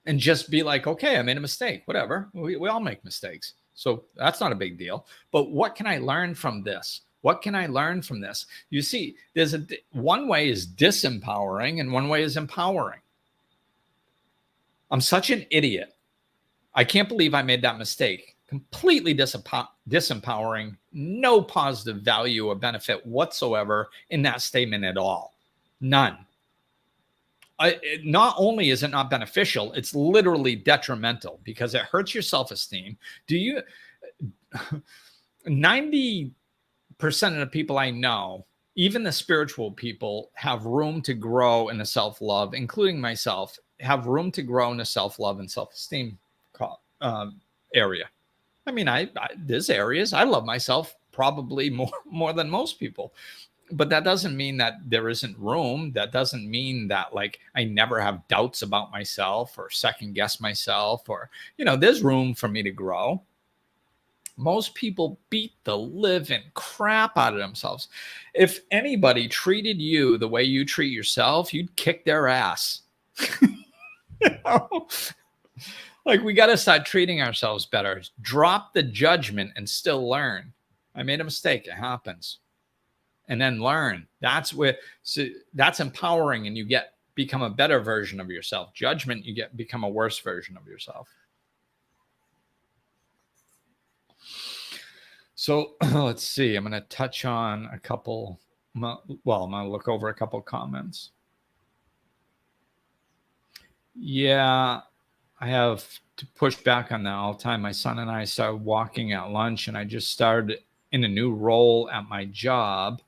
And just be like, okay, I made a mistake. Whatever. We all make mistakes. So that's not a big deal. But what can I learn from this? What can I learn from this? You see, there's one way is disempowering and one way is empowering. I'm such an idiot. I can't believe I made that mistake. Completely disempowering, no positive value or benefit whatsoever in that statement at all. None. Not only is it not beneficial, it's literally detrimental because it hurts your self-esteem. 90% of the people I know, even the spiritual people, have room to grow in the self-love, including myself, have room to grow in the self-love and self-esteem area. I mean, there's areas I love myself probably more than most people, but that doesn't mean that there isn't room. That doesn't mean that like I never have doubts about myself or second guess myself, or, there's room for me to grow. Most people beat the living crap out of themselves. If anybody treated you the way you treat yourself, you'd kick their ass. Like, we got to start treating ourselves better. Drop the judgment and still learn. I made a mistake. It happens. And then learn. That's empowering, and you become a better version of yourself. Judgment, you become a worse version of yourself. So let's see. I'm going to touch on a couple. Well, I'm going to look over a couple comments. Yeah, I have to push back on that all the time. My son and I started walking at lunch, and I just started in a new role at my job.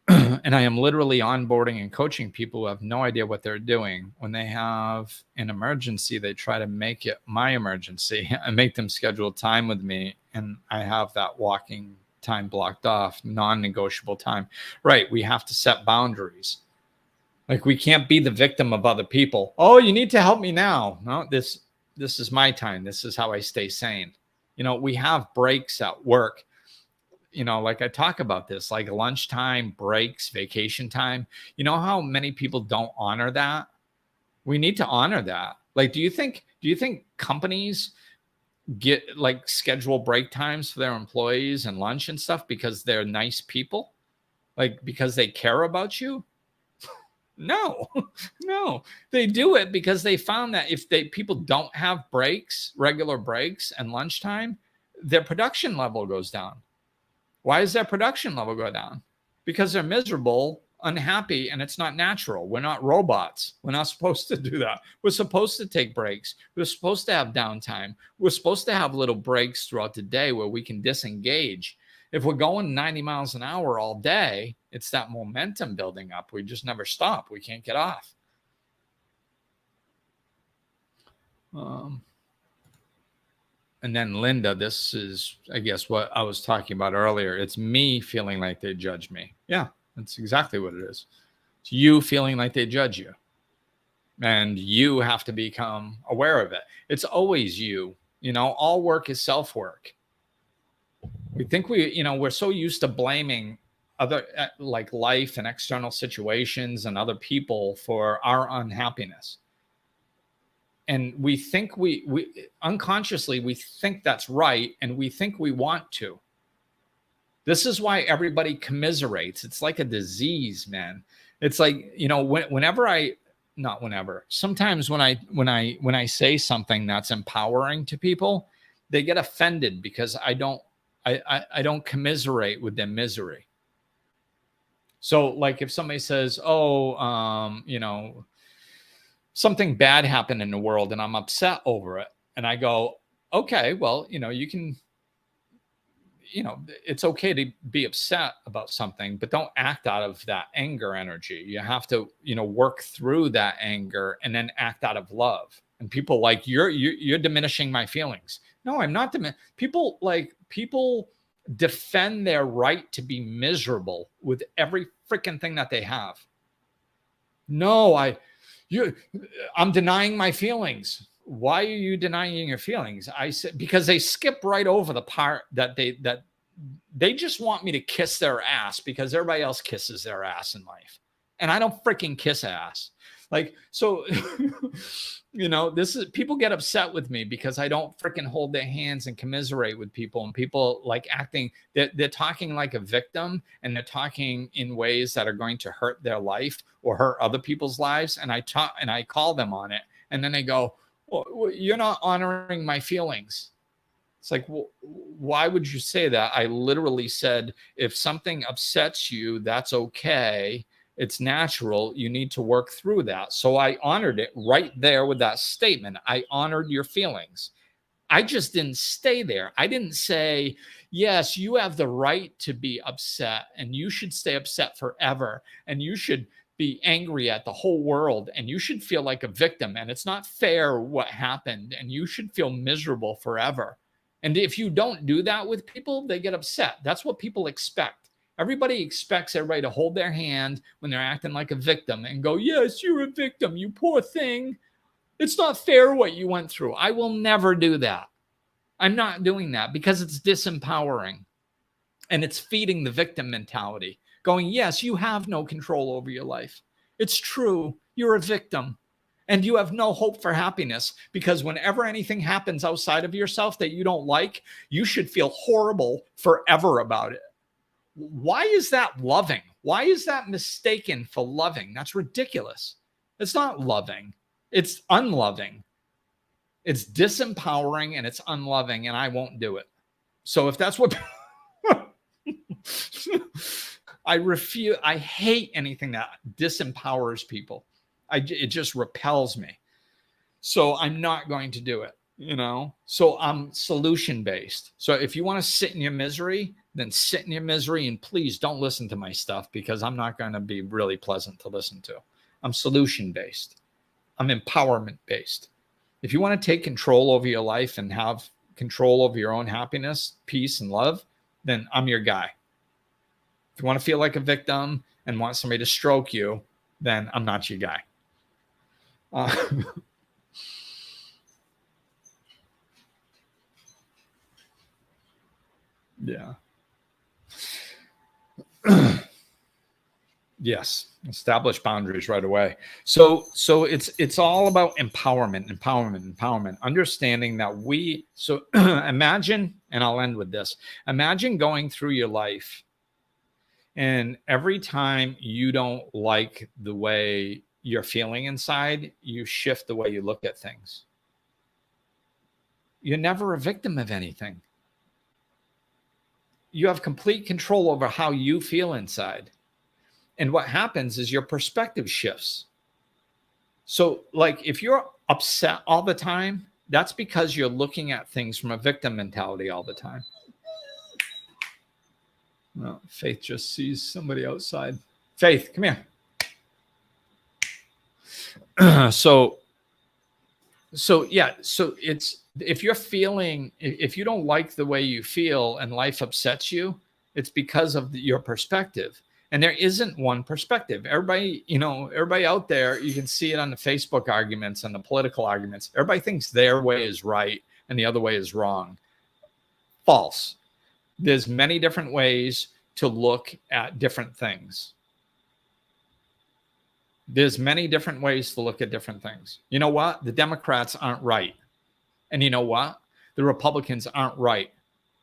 And I am literally onboarding and coaching people who have no idea what they're doing. When they have an emergency, they try to make it my emergency. I make them schedule time with me, and I have that walking time blocked off, non-negotiable time. Right. We have to set boundaries. Like, we can't be the victim of other people. Oh, you need to help me now. No, this is my time. This is how I stay sane. We have breaks at work. Like I talk about this, like lunchtime, breaks, vacation time. You know how many people don't honor that? We need to honor that. Like, do you think companies get like schedule break times for their employees and lunch and stuff because they're nice people? Like, because they care about you? No, they do it because they found that if people don't have breaks, regular breaks and lunchtime, their production level goes down. Why does their production level go down? Because they're miserable, unhappy, and it's not natural. We're not robots. We're not supposed to do that. We're supposed to take breaks. We're supposed to have downtime. We're supposed to have little breaks throughout the day where we can disengage. If we're going 90 miles an hour all day, it's that momentum building up. We just never stop. We can't get off. And then Linda, this is, I guess, what I was talking about earlier. It's me feeling like they judge me. Yeah, that's exactly what it is. It's you feeling like they judge you. And you have to become aware of it. It's always you. All work is self-work. We think we're so used to blaming other, like life and external situations and other people for our unhappiness. And we think we unconsciously, we think that's right. And we think we want to. This is why everybody commiserates. It's like a disease, man. It's like, sometimes when I say something that's empowering to people, they get offended because I don't commiserate with their misery. So like if somebody says, something bad happened in the world and I'm upset over it. And I go, okay, well, you can, it's okay to be upset about something, but don't act out of that anger energy. You have to, work through that anger and then act out of love. And people like, you're diminishing my feelings. No, I'm not. People defend their right to be miserable with every freaking thing that they have. No, I'm denying my feelings. why are you denying your feelings? I said, because they skip right over the part that they just want me to kiss their ass because everybody else kisses their ass in life. And I don't freaking kiss ass. Like, so, this is, people get upset with me because I don't freaking hold their hands and commiserate with people, and people like acting, they're talking like a victim, and they're talking in ways that are going to hurt their life or hurt other people's lives. And I call them on it. And then they go, well, you're not honoring my feelings. It's like, well, why would you say that? I literally said, if something upsets you, that's okay. It's natural. You need to work through that. So I honored it right there with that statement. I honored your feelings. I just didn't stay there. I didn't say, yes, you have the right to be upset, and you should stay upset forever, and you should be angry at the whole world, and you should feel like a victim, and it's not fair what happened, and you should feel miserable forever. And if you don't do that with people, they get upset. That's what people expect. Everybody expects everybody to hold their hand when they're acting like a victim and go, yes, you're a victim, you poor thing. It's not fair what you went through. I will never do that. I'm not doing that because it's disempowering, and it's feeding the victim mentality, going, yes, you have no control over your life. It's true. You're a victim. And you have no hope for happiness, because whenever anything happens outside of yourself that you don't like, you should feel horrible forever about it. Why is that loving? Why is that mistaken for loving? That's ridiculous. It's not loving. It's unloving. It's disempowering, and it's unloving, and I won't do it. So if that's what I refuse, I hate anything that disempowers people. It just repels me. So I'm not going to do it, So I'm solution based. So if you want to sit in your misery, then sit in your misery, and please don't listen to my stuff, because I'm not going to be really pleasant to listen to. I'm solution based. I'm empowerment based. If you want to take control over your life and have control over your own happiness, peace, and love, then I'm your guy. If you want to feel like a victim and want somebody to stroke you, then I'm not your guy. Yeah. Yes, establish boundaries right away. So it's all about empowerment. Understanding that imagine, and I'll end with this. Imagine going through your life, and every time you don't like the way you're feeling inside, you shift the way you look at things. You're never a victim of anything. You have complete control over how you feel inside. And what happens is your perspective shifts. So, like, if you're upset all the time, that's because you're looking at things from a victim mentality all the time. Well, Faith just sees somebody outside. Faith, come here. So it's, if you don't like the way you feel and life upsets you, it's because of your perspective. And there isn't one perspective. Everybody out there, you can see it on the Facebook arguments and the political arguments. Everybody thinks their way is right and the other way is wrong. False. There's many different ways to look at different things. There's many different ways to look at different things. You know what? The Democrats aren't right. And you know what? The Republicans aren't right.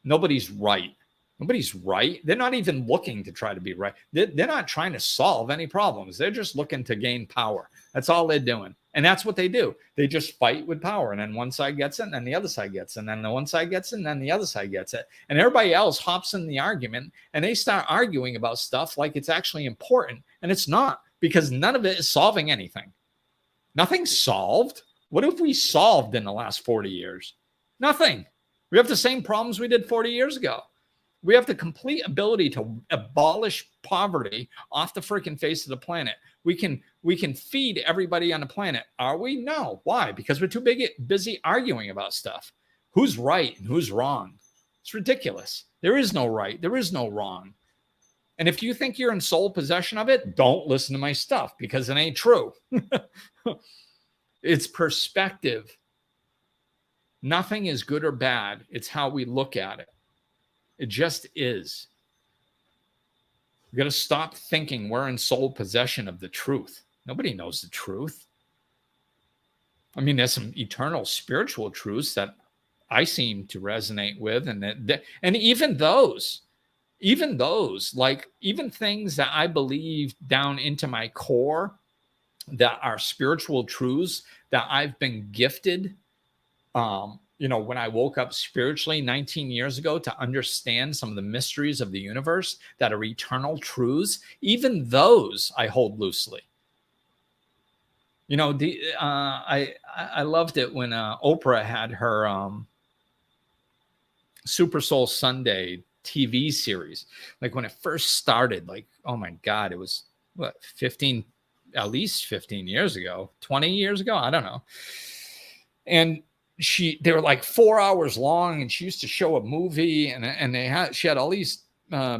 Nobody's right. Nobody's right. They're not even looking to try to be right. They're not trying to solve any problems. They're just looking to gain power. That's all they're doing. And that's what they do. They just fight with power. And then one side gets it, and then the other side gets it. And then the one side gets it, and then the other side gets it. And everybody else hops in the argument, and they start arguing about stuff like it's actually important. And it's not, because none of it is solving anything. Nothing's solved. What have we solved in the last 40 years? Nothing. We have the same problems we did 40 years ago. We have the complete ability to abolish poverty off the freaking face of the planet. We can feed everybody on the planet. Are we? No. Why? Because we're too busy arguing about stuff. Who's right and who's wrong? It's ridiculous. There is no right. There is no wrong. And if you think you're in sole possession of it, don't listen to my stuff, because it ain't true. It's perspective. Nothing is good or bad. It's how we look at it. It just is. We got to stop thinking we're in sole possession of the truth. Nobody knows the truth. I mean, there's some eternal spiritual truths that I seem to resonate with, and even those, like even things that I believe down into my core that are spiritual truths that I've been gifted. When I woke up spiritually 19 years ago to understand some of the mysteries of the universe that are eternal truths, even those I hold loosely. I loved it when Oprah had her Super Soul Sunday TV series. Like when it first started, like, oh my God, it was what, at least 15 years ago, 20 years ago, I don't know. And they were like 4 hours long, and she used to show a movie, and she had all these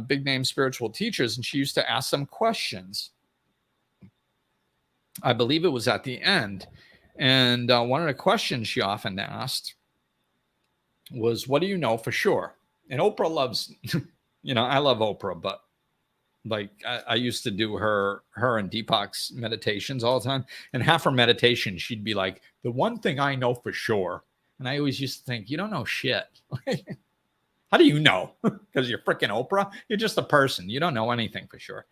big name spiritual teachers, and she used to ask them questions. I believe it was at the end. And one of the questions she often asked was, what do you know for sure? And Oprah loves, I love Oprah, but like I used to do her and Deepak's meditations all the time. And half her meditation, she'd be like, the one thing I know for sure. And I always used to think, you don't know shit. How do you know? Because you're freaking Oprah. You're just a person. You don't know anything for sure.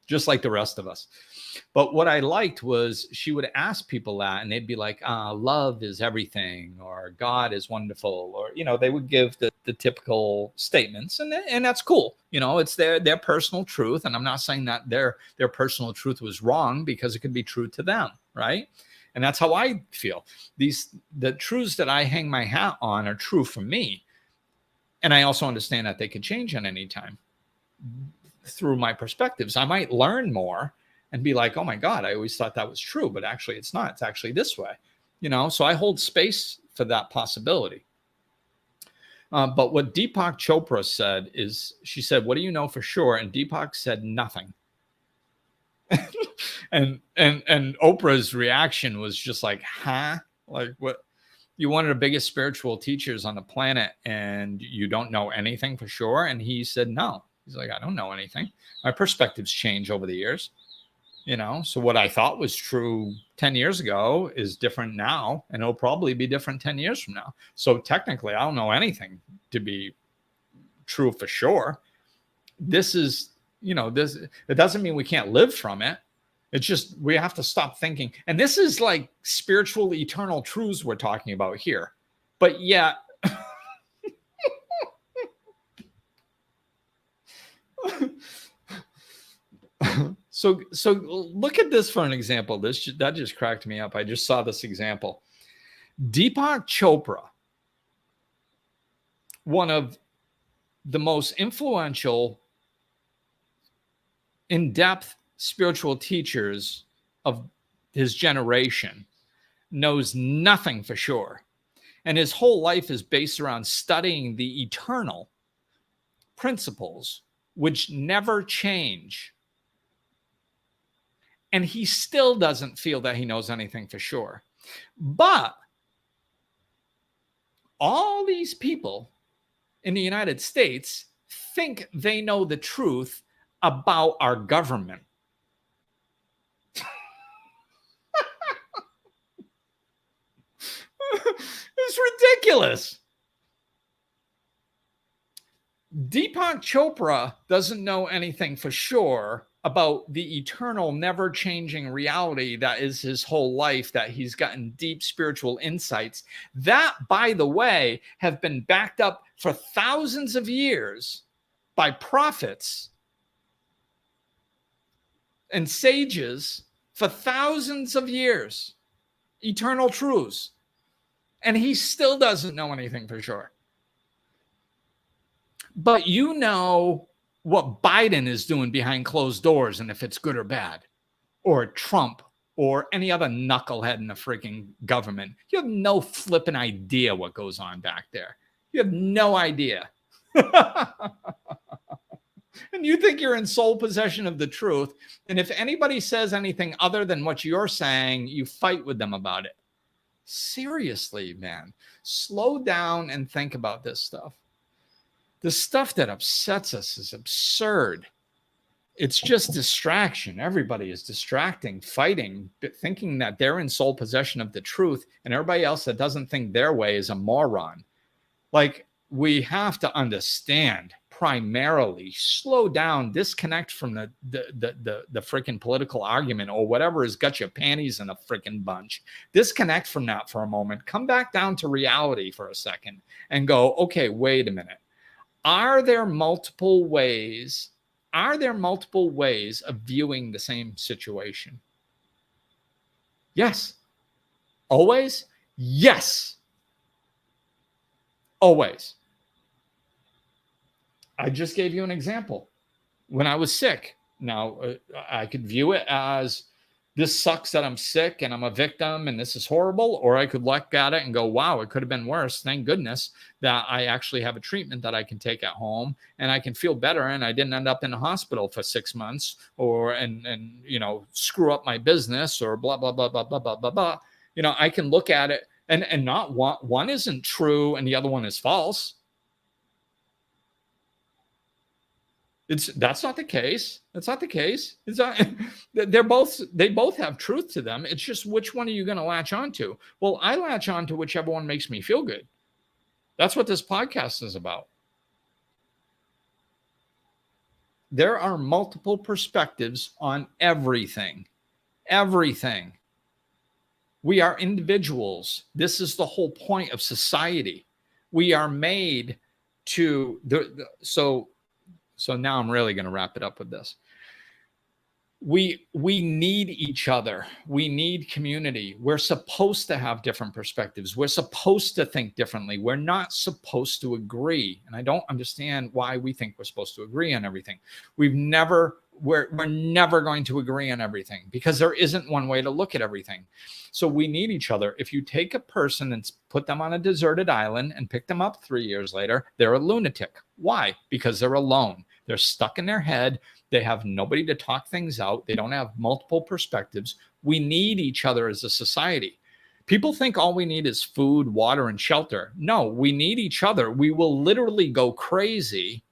Just like the rest of us. But what I liked was she would ask people that, and they'd be like, love is everything, or God is wonderful, or, they would give the typical statements, and that's cool. It's their personal truth. And I'm not saying that their personal truth was wrong, because it could be true to them. Right. And that's how I feel. The truths that I hang my hat on are true for me. And I also understand that they could change at any time through my perspectives. I might learn more and be like, oh my God, I always thought that was true, but actually it's not. It's actually this way, so I hold space for that possibility. But what Deepak Chopra said is, she said, what do you know for sure? And Deepak said nothing. and Oprah's reaction was just like, huh? Like, what? You're one of the biggest spiritual teachers on the planet, and you don't know anything for sure? And he said, no. He's like, I don't know anything. My perspectives change over the years. So what I thought was true 10 years ago is different now, and it'll probably be different 10 years from now. So technically, I don't know anything to be true for sure. This is, it doesn't mean we can't live from it. It's just, we have to stop thinking. And this is like spiritual, eternal truths we're talking about here. But yet, So look at this for an example. That just cracked me up. I just saw this example. Deepak Chopra, one of the most influential, in-depth spiritual teachers of his generation, knows nothing for sure. And his whole life is based around studying the eternal principles, which never change. And he still doesn't feel that he knows anything for sure. But all these people in the United States think they know the truth about our government. It's ridiculous. Deepak Chopra doesn't know anything for sure about the eternal, never-changing reality that is his whole life, that he's gotten deep spiritual insights that, by the way, have been backed up for thousands of years by prophets and sages for thousands of years. Eternal truths. And he still doesn't know anything for sure. But you know what Biden is doing behind closed doors, and if it's good or bad, or Trump, or any other knucklehead in the freaking government. You have no flipping idea what goes on back there. You have no idea. And you think you're in sole possession of the truth. And if anybody says anything other than what you're saying, you fight with them about it. Seriously, man, slow down and think about this stuff. The stuff that upsets us is absurd. It's just distraction. Everybody is distracting, fighting, thinking that they're in sole possession of the truth, and everybody else that doesn't think their way is a moron. Like, we have to understand, primarily, slow down, disconnect from the freaking political argument or whatever has got your panties in a freaking bunch. Disconnect from that for a moment. Come back down to reality for a second and go, okay, wait a minute. Are there multiple ways of viewing the same situation? Yes. Always? Yes. Always. I just gave you an example. When I was sick, now I could view it as, this sucks that I'm sick and I'm a victim and this is horrible. Or I could look at it and go, wow, it could have been worse. Thank goodness that I actually have a treatment that I can take at home and I can feel better. And I didn't end up in the hospital for 6 months and screw up my business or blah, blah, blah, blah, blah, blah, blah, blah. I can look at it and not one isn't true and the other one is false. That's not the case. That's not the case. It's not, they both have truth to them. It's just, which one are you going to latch onto? Well, I latch onto whichever one makes me feel good. That's what this podcast is about. There are multiple perspectives on everything. Everything. We are individuals. This is the whole point of society. We are made to So now I'm really going to wrap it up with this. We need each other. We need community. We're supposed to have different perspectives. We're supposed to think differently. We're not supposed to agree. And I don't understand why we think we're supposed to agree on everything. We're never going to agree on everything because there isn't one way to look at everything. So we need each other. If you take a person and put them on a deserted island and pick them up 3 years later, they're a lunatic. Why? Because they're alone. They're stuck in their head. They have nobody to talk things out. They don't have multiple perspectives. We need each other as a society. People think all we need is food, water, and shelter. No, we need each other. We will literally go crazy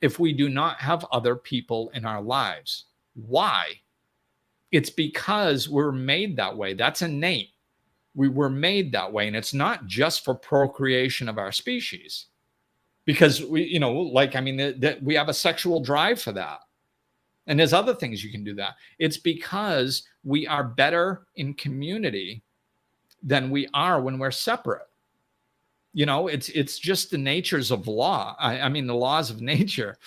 if we do not have other people in our lives. Why? It's because we're made that way. That's innate. We were made that way. And it's not just for procreation of our species. Because we have a sexual drive for that. And there's other things you can do that. It's because we are better in community than we are when we're separate. It's just the natures of law. I mean, the laws of nature.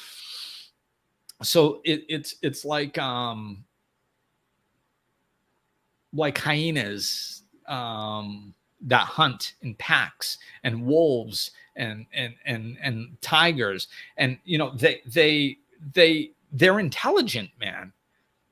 So it's like hyenas that hunt in packs, and wolves and tigers, and they're intelligent, man.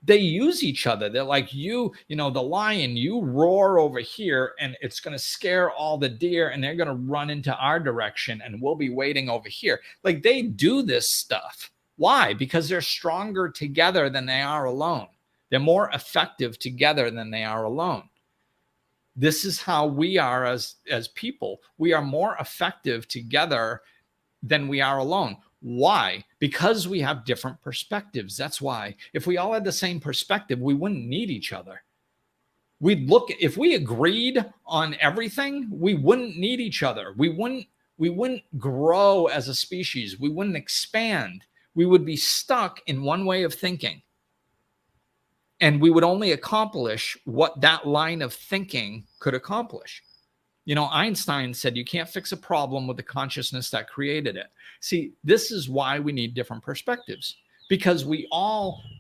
They use each other. They're like, the lion, you roar over here and it's going to scare all the deer and they're going to run into our direction and we'll be waiting over here. Like, they do this stuff. Why? Because they're stronger together than they are alone. They're more effective together than they are alone. This is how we are as people. We are more effective together than we are alone. Why? Because we have different perspectives. That's why. If we all had the same perspective, we wouldn't need each other. If we agreed on everything, we wouldn't need each other. We wouldn't grow as a species. We wouldn't expand. We would be stuck in one way of thinking. And we would only accomplish what that line of thinking could accomplish. Einstein said you can't fix a problem with the consciousness that created it. See, this is why we need different perspectives, because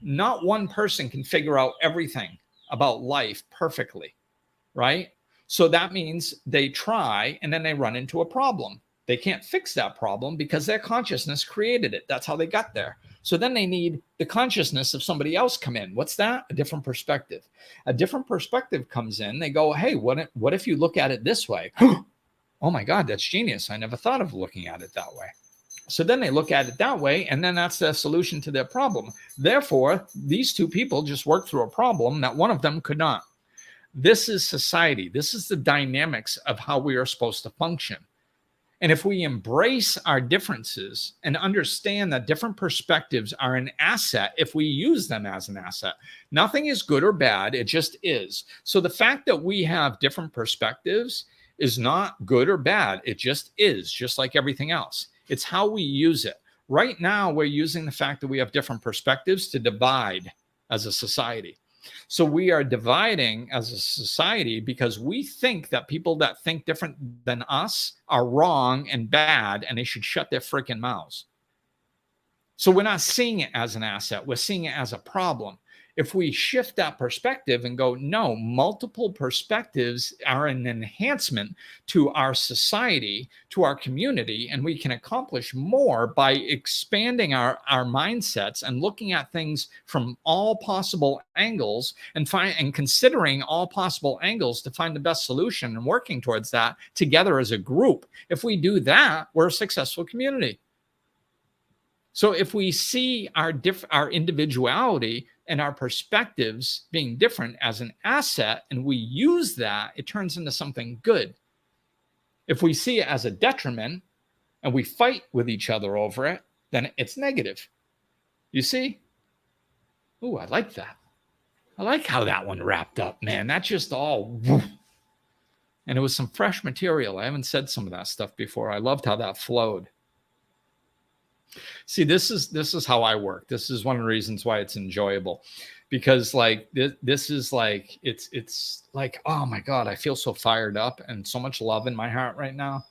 not one person can figure out everything about life perfectly, right? So that means they try and then they run into a problem. They can't fix that problem because their consciousness created it. That's how they got there. So then they need the consciousness of somebody else come in. What's that? A different perspective. A different perspective comes in. They go, hey, what if you look at it this way? Oh my God, that's genius. I never thought of looking at it that way. So then they look at it that way, and then that's the solution to their problem. Therefore, these two people just worked through a problem that one of them could not. This is society. This is the dynamics of how we are supposed to function. And if we embrace our differences and understand that different perspectives are an asset, if we use them as an asset, nothing is good or bad. It just is. So the fact that we have different perspectives is not good or bad. It just is, just like everything else. It's how we use it. Right now, we're using the fact that we have different perspectives to divide as a society. So we are dividing as a society because we think that people that think different than us are wrong and bad, and they should shut their freaking mouths. So we're not seeing it as an asset. We're seeing it as a problem. If we shift that perspective and go, no, multiple perspectives are an enhancement to our society, to our community, and we can accomplish more by expanding our mindsets and looking at things from all possible angles and considering all possible angles to find the best solution and working towards that together as a group. If we do that, we're a successful community. So if we see our individuality and our perspectives being different as an asset, and we use that, it turns into something good. If we see it as a detriment and we fight with each other over it, then it's negative. You see? Ooh, I like that. I like how that one wrapped up, man. That's just all. And it was some fresh material. I haven't said some of that stuff before. I loved how that flowed. See, this is how I work. This is one of the reasons why it's enjoyable, because like this is like it's like, oh my God, I feel so fired up and so much love in my heart right now.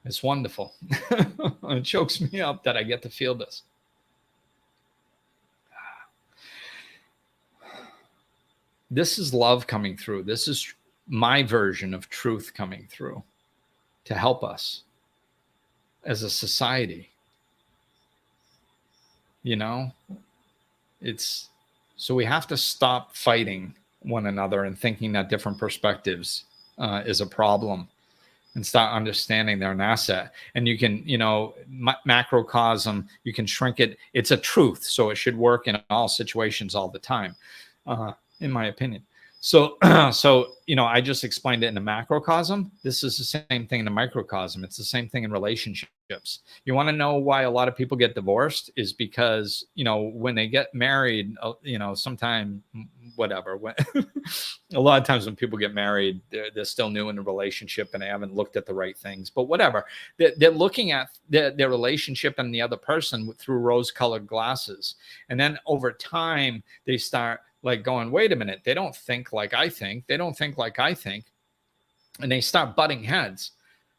It's wonderful. It chokes me up that I get to feel this. This is love coming through. This is my version of truth coming through to help us as a society. You know, it's so we have to stop fighting one another and thinking that different perspectives is a problem, and start understanding they're an asset. And you can, you know, macrocosm, you can shrink it. It's a truth, so it should work in all situations all the time, in my opinion. So, you know, I just explained it in a macrocosm. This is the same thing in a microcosm. It's the same thing in relationships. You want to know why a lot of people get divorced is because, you know, when they get married, you know, sometime, whatever, a lot of times when people get married, they're still new in the relationship and they haven't looked at the right things, but whatever. They're looking at their relationship and the other person through rose-colored glasses. And then over time, they start like going, wait a minute, they don't think like I think. They don't think like I think. And they start butting heads,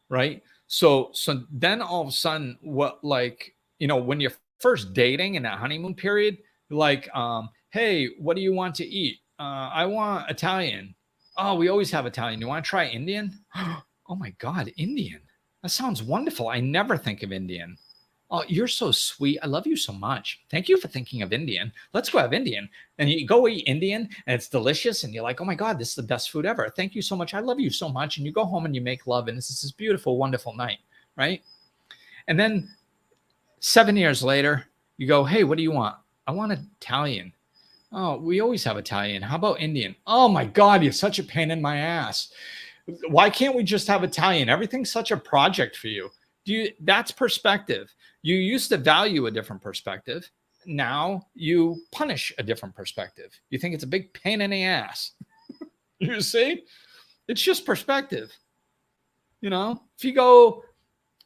right? So then all of a sudden, what, like, you know, when you're first dating in that honeymoon period, like, hey, what do you want to eat? I want Italian. Oh, we always have Italian. You want to try Indian? Oh my God, Indian. That sounds wonderful. I never think of Indian. Oh, you're so sweet. I love you so much. Thank you for thinking of Indian. Let's go have Indian. And you go eat Indian and it's delicious. And you're like, oh my God, this is the best food ever. Thank you so much. I love you so much. And you go home and you make love. And it's this beautiful, wonderful night, right? And then 7 years later, you go, hey, what do you want? I want Italian. Oh, we always have Italian. How about Indian? Oh my God, you're such a pain in my ass. Why can't we just have Italian? Everything's such a project for you. That's perspective. You used to value a different perspective. Now you punish a different perspective. You think it's a big pain in the ass. You see? It's just perspective. You know, if you go,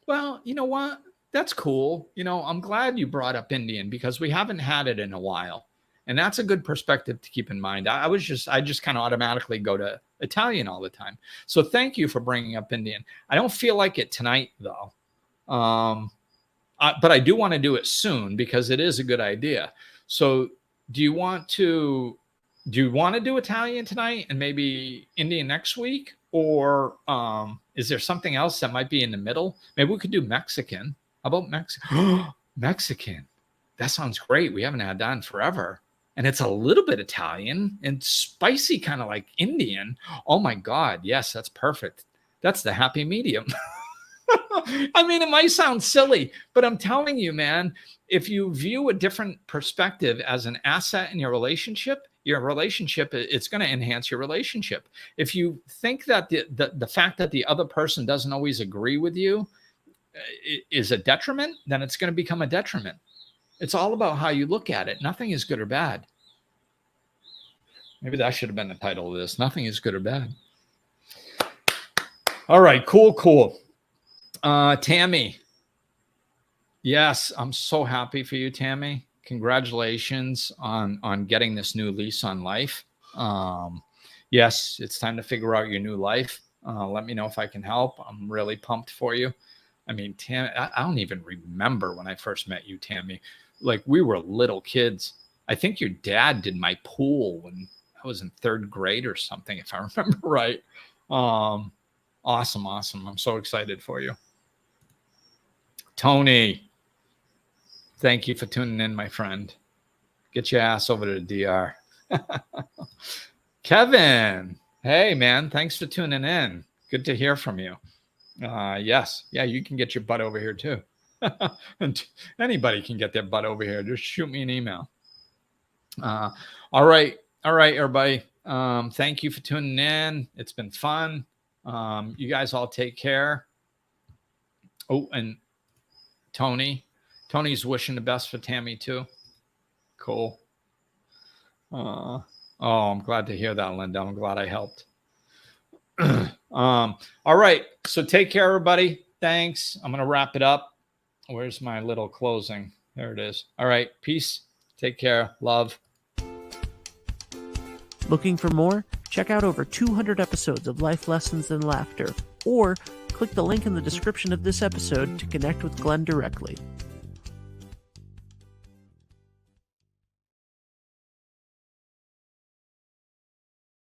well, you know what? That's cool. You know, I'm glad you brought up Indian because we haven't had it in a while. And that's a good perspective to keep in mind. I just kind of automatically go to Italian all the time. So thank you for bringing up Indian. I don't feel like it tonight though. But I do want to do it soon because it is a good idea. So do you want to do Italian tonight and maybe Indian next week? Or is there something else that might be in the middle? Maybe we could do Mexican. How about Mexican? Mexican. That sounds great. We haven't had that in forever. And it's a little bit Italian and spicy, kind of like Indian. Oh my God. Yes, that's perfect. That's the happy medium. I mean, it might sound silly, but I'm telling you, man, if you view a different perspective as an asset in your relationship, your relationship, it's going to enhance your relationship. If you think that the fact that the other person doesn't always agree with you is a detriment, then it's going to become a detriment. It's all about how you look at it. Nothing is good or bad. Maybe that should have been the title of this. Nothing is good or bad. All right, cool. Tammy. Yes, I'm so happy for you, Tammy. Congratulations on getting this new lease on life. Yes, it's time to figure out your new life. Let me know if I can help. I'm really pumped for you. I mean, Tammy, I don't even remember when I first met you, Tammy. Like, we were little kids. I think your dad did my pool when I was in 3rd grade or something, if I remember right. Awesome. I'm so excited for you. Tony, thank you for tuning in, my friend. Get your ass over to the DR. Kevin, hey, man, thanks for tuning in. Good to hear from you. Yes. Yeah, you can get your butt over here, too. And anybody can get their butt over here. Just shoot me an email. All right, everybody. Thank you for tuning in. It's been fun. You guys all take care. Oh, and Tony's wishing the best for Tammy too. Cool. Oh, I'm glad to hear that, Linda. I'm glad I helped. All right. So take care, everybody. Thanks. I'm going to wrap it up. Where's my little closing? There it is. All right. Peace. Take care. Love. Looking for more? Check out over 200 episodes of Life Lessons and Laughter, or click the link in the description of this episode to connect with Glenn directly.